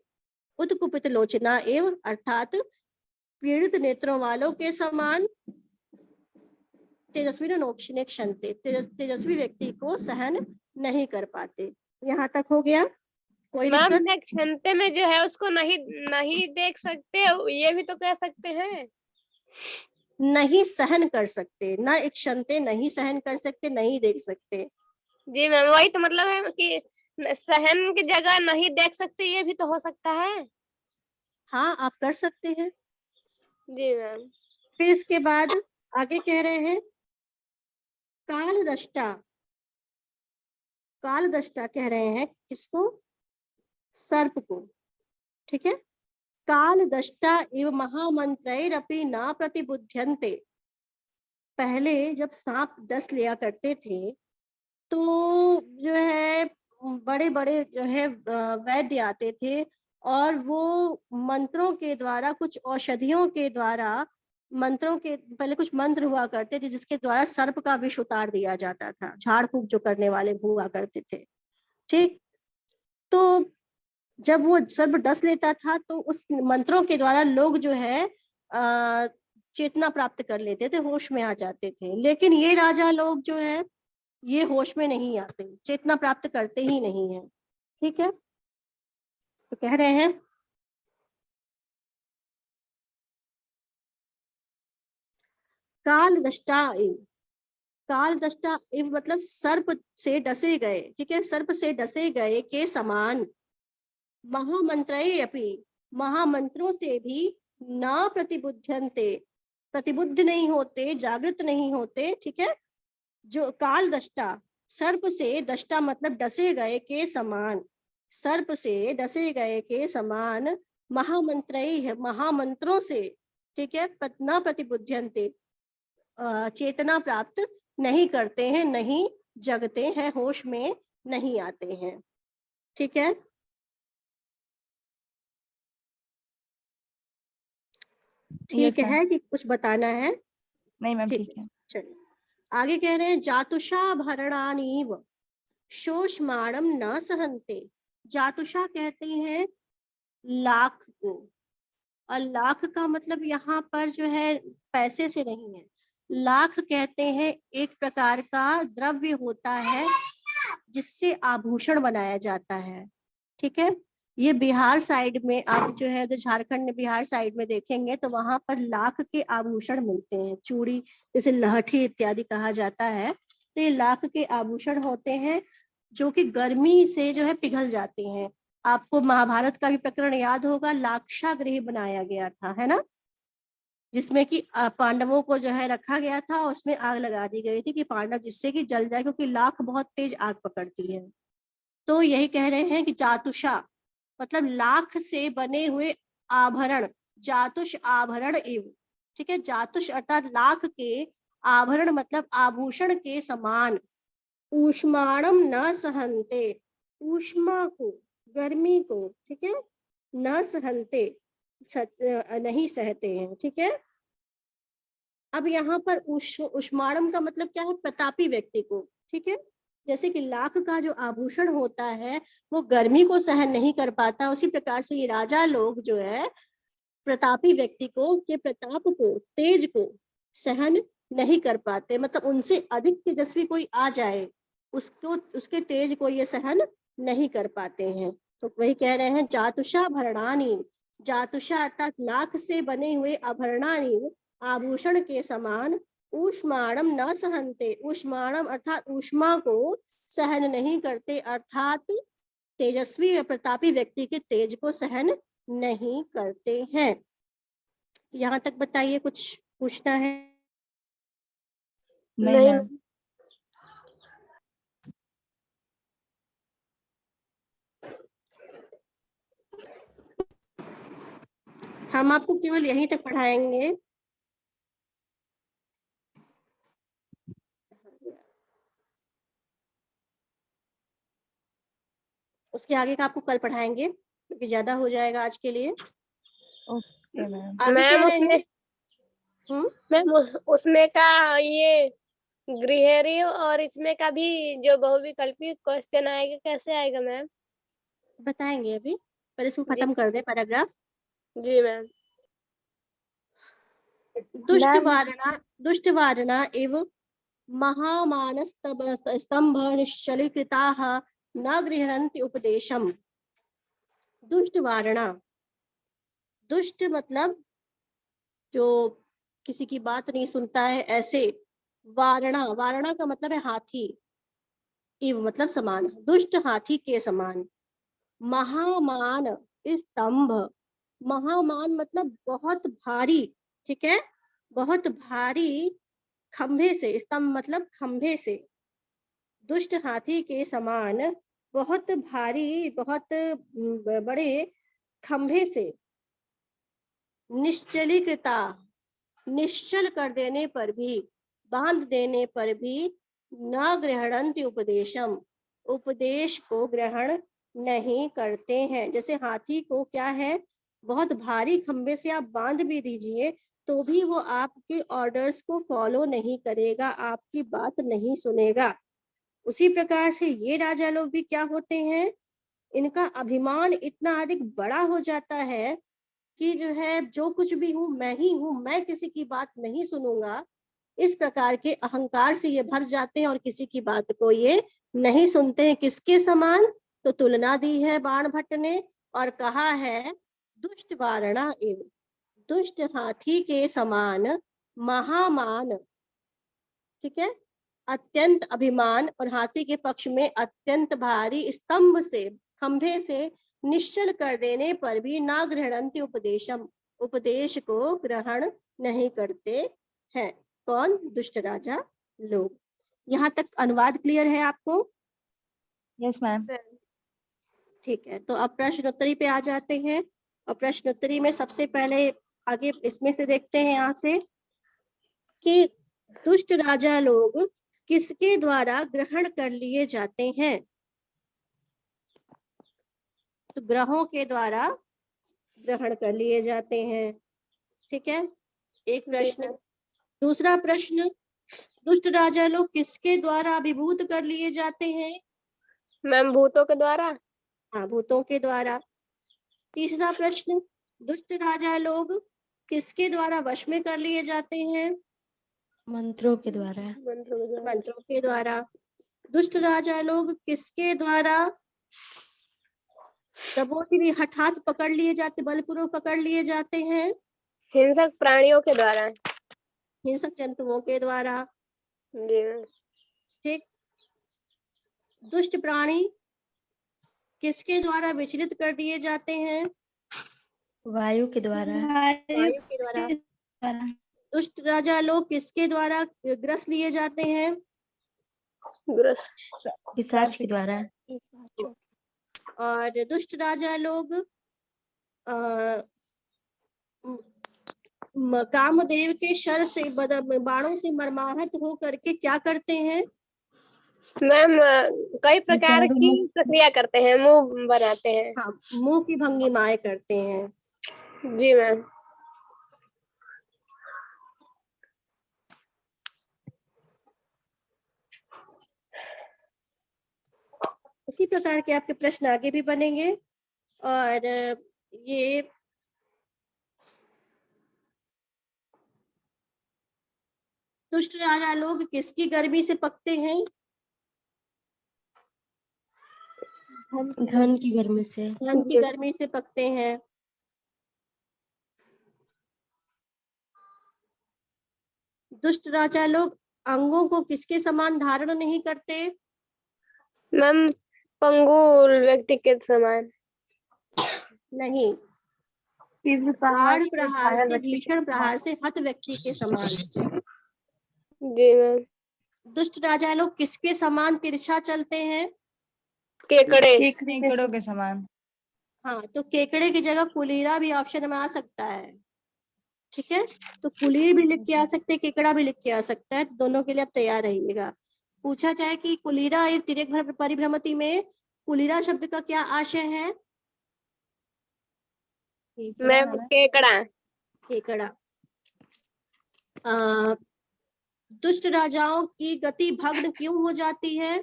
Speaker 1: उत्कुपित लोचना एवं अर्थात पीड़ित नेत्रों वालों के समान, तेजस्वी नेक्षन्ते, तेजस्वी व्यक्ति को सहन नहीं कर पाते। यहाँ तक हो गया, कोई
Speaker 2: मैम
Speaker 1: दिक्कत?
Speaker 2: नेक्षन्ते में जो है उसको नहीं देख सकते, ये भी तो कह सकते हैं।
Speaker 1: नहीं सहन कर सकते, ना इक्षन्ते, नहीं सहन कर सकते, नहीं देख सकते।
Speaker 2: जी मैम, वही तो मतलब है कि सहन की जगह नहीं देख सकते, ये भी तो हो सकता है।
Speaker 1: हाँ, आप कर सकते हैं।
Speaker 2: जी मैम।
Speaker 1: फिर इसके बाद आगे कह रहे हैं कालदृष्टा। कालदृष्टा कह रहे हैं किसको, सर्प को, ठीक है, कालदृष्टा इव महामंत्रैरपि न प्रतिबुध्यन्ते। पहले जब सांप डस लिया करते थे तो जो है बड़े बड़े जो है वैद्य आते थे, और वो मंत्रों के द्वारा, कुछ औषधियों के द्वारा, मंत्रों के पहले कुछ मंत्र हुआ करते थे जिसके द्वारा सर्प का विष उतार दिया जाता था, झाड़ फूक जो करने वाले हुआ करते थे। ठीक, तो जब वो सर्प डस लेता था तो उस मंत्रों के द्वारा लोग जो है चेतना प्राप्त कर लेते थे, होश में आ जाते थे। लेकिन ये राजा लोग जो है ये होश में नहीं आते, चेतना प्राप्त करते ही नहीं है। ठीक है, तो कह रहे हैं काल दष्टा इव, काल दष्टा इव मतलब सर्प से डसे गए, ठीक है, सर्प से डसे गए के समान, महामंत्रये अपि, महामंत्रों से भी न प्रतिबुध्यन्ते, प्रतिबुद्ध नहीं होते, जागृत नहीं होते, ठीक है, जो काल दष्टा, सर्प से, दष्टा मतलब डसे गए के समान, सर्प से डसे गए के समान, महामंत्रये महामंत्रों से, ठीक है, न प्रतिबुध्यन्ते चेतना प्राप्त नहीं करते हैं, नहीं जगते हैं, होश में नहीं आते हैं, ठीक है।
Speaker 3: Yes,
Speaker 1: ठीक
Speaker 3: ma'am.
Speaker 1: है कि कुछ बताना है?
Speaker 3: नहीं मैम
Speaker 1: ठीक
Speaker 3: ठीक है।
Speaker 1: चलिए आगे कह रहे हैं, जातुषा भरणानीव शोषमाणम न सहन्ते। जातुषा कहते हैं लाख को, और लाख का मतलब यहाँ पर जो है पैसे से नहीं है, लाख कहते हैं एक प्रकार का द्रव्य होता है जिससे आभूषण बनाया जाता है, ठीक है। ये बिहार साइड में आप जो है, तो झारखंड बिहार साइड में देखेंगे तो वहां पर लाख के आभूषण मिलते हैं, चूड़ी जैसे लहठी इत्यादि कहा जाता है, तो ये लाख के आभूषण होते हैं जो कि गर्मी से जो है पिघल जाते हैं। आपको महाभारत का भी प्रकरण याद होगा, लाक्षागृह बनाया गया था, है ना, जिसमें कि पांडवों को जो है रखा गया था, उसमें आग लगा दी गई थी कि पांडव जिससे कि जल जाए, क्योंकि लाख बहुत तेज आग पकड़ती है। तो यही कह रहे हैं कि जातुषा मतलब लाख से बने हुए आभरण, जातुष आभरण एवं, ठीक है, जातुष अर्थात लाख के, आभरण मतलब आभूषण के समान, ऊष्माणम न सहन्ते, ऊष्मा को, गर्मी को, ठीक है, न सहन्ते नहीं सहते हैं, ठीक है। अब यहाँ पर ऊष्माणम का मतलब क्या है, प्रतापी व्यक्ति को, ठीक है, जैसे कि लाख का जो आभूषण होता है वो गर्मी को सहन नहीं कर पाता, उसी प्रकार से ये राजा लोग जो है प्रतापी व्यक्ति को के प्रताप को, तेज को सहन नहीं कर पाते, मतलब उनसे अधिक तेजस्वी कोई आ जाए उसको, उसके तेज को ये सहन नहीं कर पाते हैं। तो वही कह रहे हैं, जातुषा भरणानी, जातुषा अर्थात लाख से बने हुए आभरणानी, आभूषण के समान, ऊष्माणम न सहन्ते, ऊष्माणम अर्थात ऊष्मा को सहन नहीं करते, अर्थात तेजस्वी या प्रतापी व्यक्ति के तेज को सहन नहीं करते हैं। यहाँ तक बताइए, कुछ पूछना है?
Speaker 3: नहीं
Speaker 2: नहीं
Speaker 3: मैम।
Speaker 1: हम आपको केवल यहीं तक पढ़ाएंगे, उसके आगे का आपको कल पढ़ाएंगे क्योंकि ज्यादा हो जाएगा आज के लिए।
Speaker 3: Okay ma'am.
Speaker 1: आगे कह
Speaker 2: मैम
Speaker 1: रहे हैं,
Speaker 2: मैम उसमें का ये गृहरी और इसमें का भी जो बहुविकल्पी क्वेश्चन आएगा, कैसे आएगा मैम?
Speaker 1: बताएंगे अभी, पहले इसको
Speaker 2: जी
Speaker 1: खत्म कर दे पैराग्राफ।
Speaker 2: जी मैम।
Speaker 1: दुष्ट वारणा एवं महामानस्तंभ निश्चलीकृताः न गृह्णन्ति उपदेशम। दुष्ट वारणा, दुष्ट मतलब जो किसी की बात नहीं सुनता है, ऐसे, वारणा, वारणा का मतलब है हाथी, इव मतलब समान, दुष्ट हाथी के समान, महामान स्तंभ, महामान मतलब बहुत भारी, ठीक है, बहुत भारी खंभे से, स्तंभ मतलब खंभे से, दुष्ट हाथी के समान बहुत भारी, बहुत बड़े खंभे से, निश्चलीकृता, निश्चल कर देने पर भी, बांध देने पर भी, न गृह्णन्ति उपदेशम, उपदेश को ग्रहण नहीं करते हैं। जैसे हाथी को क्या है, बहुत भारी खंबे से आप बांध भी दीजिए तो भी वो आपके ऑर्डर्स को फॉलो नहीं करेगा, आपकी बात नहीं सुनेगा। उसी प्रकार से ये राजा लोग भी क्या होते हैं, इनका अभिमान इतना अधिक बड़ा हो जाता है कि जो है, जो कुछ भी हूँ मैं ही हूँ, मैं किसी की बात नहीं सुनूंगा, इस प्रकार के अहंकार से ये भर जाते हैं और किसी की बात को ये नहीं सुनते हैं। किसके समान? तो तुलना दी है बाण भट्ट ने और कहा है दुष्ट वारणा एवं, दुष्ट हाथी के समान, महामान, ठीक है, अत्यंत अभिमान, और हाथी के पक्ष में अत्यंत भारी, स्तंभ से, खंभे से निश्चल कर देने पर भी ना गृहणन्ति उपदेशम, उपदेश को ग्रहण नहीं करते हैं। कौन? दुष्ट राजा लोग। यहाँ तक अनुवाद क्लियर है आपको?
Speaker 3: Yes ma'am.
Speaker 1: ठीक है, तो अब प्रश्नोत्तरी पे आ जाते हैं। और प्रश्नोत्तरी में सबसे पहले आगे इसमें से देखते हैं यहाँ से कि दुष्ट राजा लोग किसके द्वारा ग्रहण कर लिए जाते हैं? तो ग्रहों के द्वारा ग्रहण कर लिए जाते हैं। ठीक है, एक प्रश्न। दूसरा प्रश्न, दुष्ट राजा लोग किसके द्वारा अभिभूत कर लिए जाते हैं?
Speaker 2: मैम भूतों के द्वारा।
Speaker 1: हाँ, भूतों के द्वारा। तीसरा प्रश्न, दुष्ट राजा लोग किसके द्वारा वश में कर लिए जाते हैं?
Speaker 4: मंत्रों के द्वारा।
Speaker 1: मंत्रों के द्वारा। दुष्ट राजा लोग किसके द्वारा दबोची हठात पकड़ लिए जाते, बलपूर्वक पकड़ लिए जाते हैं?
Speaker 2: हिंसक प्राणियों के द्वारा।
Speaker 1: हिंसक जंतुओं के द्वारा।
Speaker 2: जी मैम।
Speaker 1: ठीक। दुष्ट प्राणी किसके द्वारा विचलित कर दिए जाते हैं?
Speaker 4: वायु के द्वारा।
Speaker 1: वायु के द्वारा। दुष्ट राजा लोग किसके द्वारा ग्रस लिए जाते हैं?
Speaker 4: पिशाच के द्वारा।
Speaker 1: और दुष्ट राजा लोग कामदेव के शर से बाणों से मर्माहत हो करके क्या करते हैं?
Speaker 2: मैम कई प्रकार की प्रक्रिया करते हैं, मुंह बनाते हैं।
Speaker 1: हाँ, मुंह की भंगिमाएं करते हैं।
Speaker 2: जी मैम।
Speaker 1: इसी प्रकार के आपके प्रश्न आगे भी बनेंगे। और ये दुष्ट राजा लोग किसकी गर्मी से पकते हैं?
Speaker 4: धन की गर्मी से।
Speaker 1: धन की गर्मी से पकते हैं। दुष्ट राजा लोग अंगों को किसके समान धारण नहीं करते?
Speaker 2: मैम पंगुल व्यक्ति के समान।
Speaker 1: नहीं, गाढ़ प्रहार से, भीषण प्रहार से हत व्यक्ति के समान।
Speaker 2: जी मैम।
Speaker 1: दुष्ट राजा लोग किसके समान तिरछा चलते हैं?
Speaker 2: केकड़े
Speaker 3: केकड़ों के समान।
Speaker 1: हाँ, तो केकड़े की जगह कुलीरा भी ऑप्शन में आ सकता है। ठीक है, तो कुलीर भी लिख के आ सकते हैं, केकड़ा भी लिख के आ सकता है, दोनों के लिए आप तैयार रहिएगा। पूछा जाए कि कुलीरा एक तिर्यक परिभ्रमति में कुलीरा शब्द का क्या आशय है?
Speaker 2: मैम केकड़ा।
Speaker 1: केकड़ा। दुष्ट राजाओं की गति भग्न क्यों हो जाती है?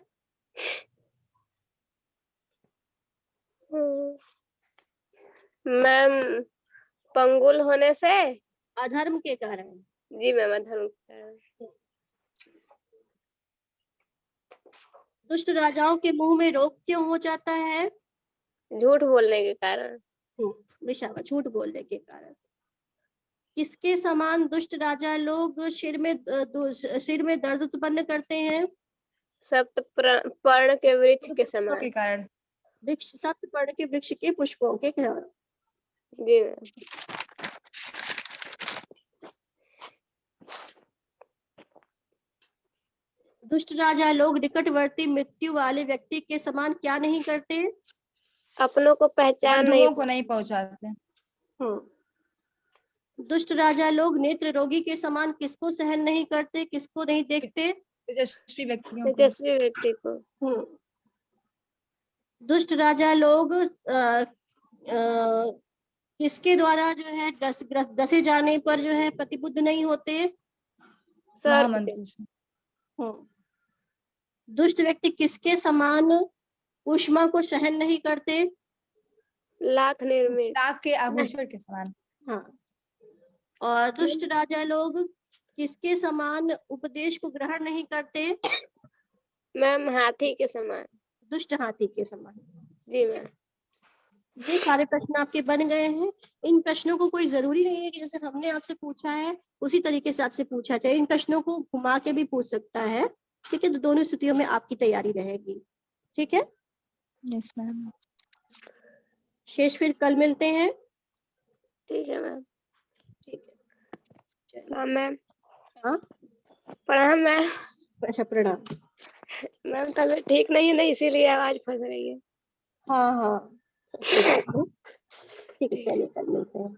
Speaker 2: मैम पंगुल होने से।
Speaker 1: अधर्म के कारण।
Speaker 2: जी मैम अधर्म के कारण।
Speaker 1: दुष्ट राजाओं के मुंह में रोग क्यों हो जाता है?
Speaker 2: झूठ बोलने के कारण।
Speaker 1: विशाखा, झूठ बोलने के कारण। किसके समान दुष्ट राजा लोग सिर में दर्द उत्पन्न करते हैं?
Speaker 2: सप्त पर्ण के वृक्ष के
Speaker 3: पुष्पों
Speaker 2: समान।
Speaker 3: के कारण।
Speaker 1: वृक्ष, सप्त पर्ण के वृक्ष के पुष्पों के कारण।
Speaker 2: जी मैम।
Speaker 1: दुष्ट राजा लोग निकटवर्ती मृत्यु वाले व्यक्ति के समान क्या नहीं करते?
Speaker 2: अपनों को पहचान
Speaker 3: बंधुओं को नहीं पहुंचाते।
Speaker 1: दुष्ट राजा लोग नेत्र रोगी के समान किसको सहन नहीं करते, किसको नहीं देखते?
Speaker 3: तेजस्वी व्यक्तियों को।
Speaker 2: तेजस्वी व्यक्ति को।
Speaker 1: दुष्ट राजा लोग किसके द्वारा जो है डसे जाने पर जो है प्रतिबुद्ध नहीं होते?
Speaker 3: महामंत्री से।
Speaker 1: दुष्ट व्यक्ति किसके समान उष्मा को सहन नहीं करते?
Speaker 2: लाख निर्मित।
Speaker 3: लाख के आभूषण के समान।
Speaker 1: हाँ। और दुष्ट राजा लोग किसके समान उपदेश को ग्रहण नहीं करते?
Speaker 2: मैम हाथी के समान।
Speaker 1: दुष्ट हाथी के समान।
Speaker 2: जी मैम।
Speaker 1: ये सारे प्रश्न आपके बन गए हैं। इन प्रश्नों को कोई जरूरी नहीं है कि जैसे हमने आपसे पूछा है उसी तरीके से आपसे पूछा जाए, इन प्रश्नों को घुमा के भी पूछ सकता है। ठीक है, तो दोनों स्थितियों में आपकी तैयारी रहेगी। ठीक है,
Speaker 3: यस मैम।
Speaker 1: शेष फिर कल मिलते हैं।
Speaker 2: ठीक है मैम।
Speaker 1: ठीक है, चलिए।
Speaker 2: प्रणाम मैम।
Speaker 1: हाँ,
Speaker 2: प्रणाम मैम।
Speaker 1: अच्छा प्रणाम।
Speaker 2: मैम तबीयत ठीक नहीं है ना, इसीलिए आवाज फंस रही है।
Speaker 1: हाँ हाँ, कोई बात नहीं। ठीक है, चलिए कल मिलते हैं।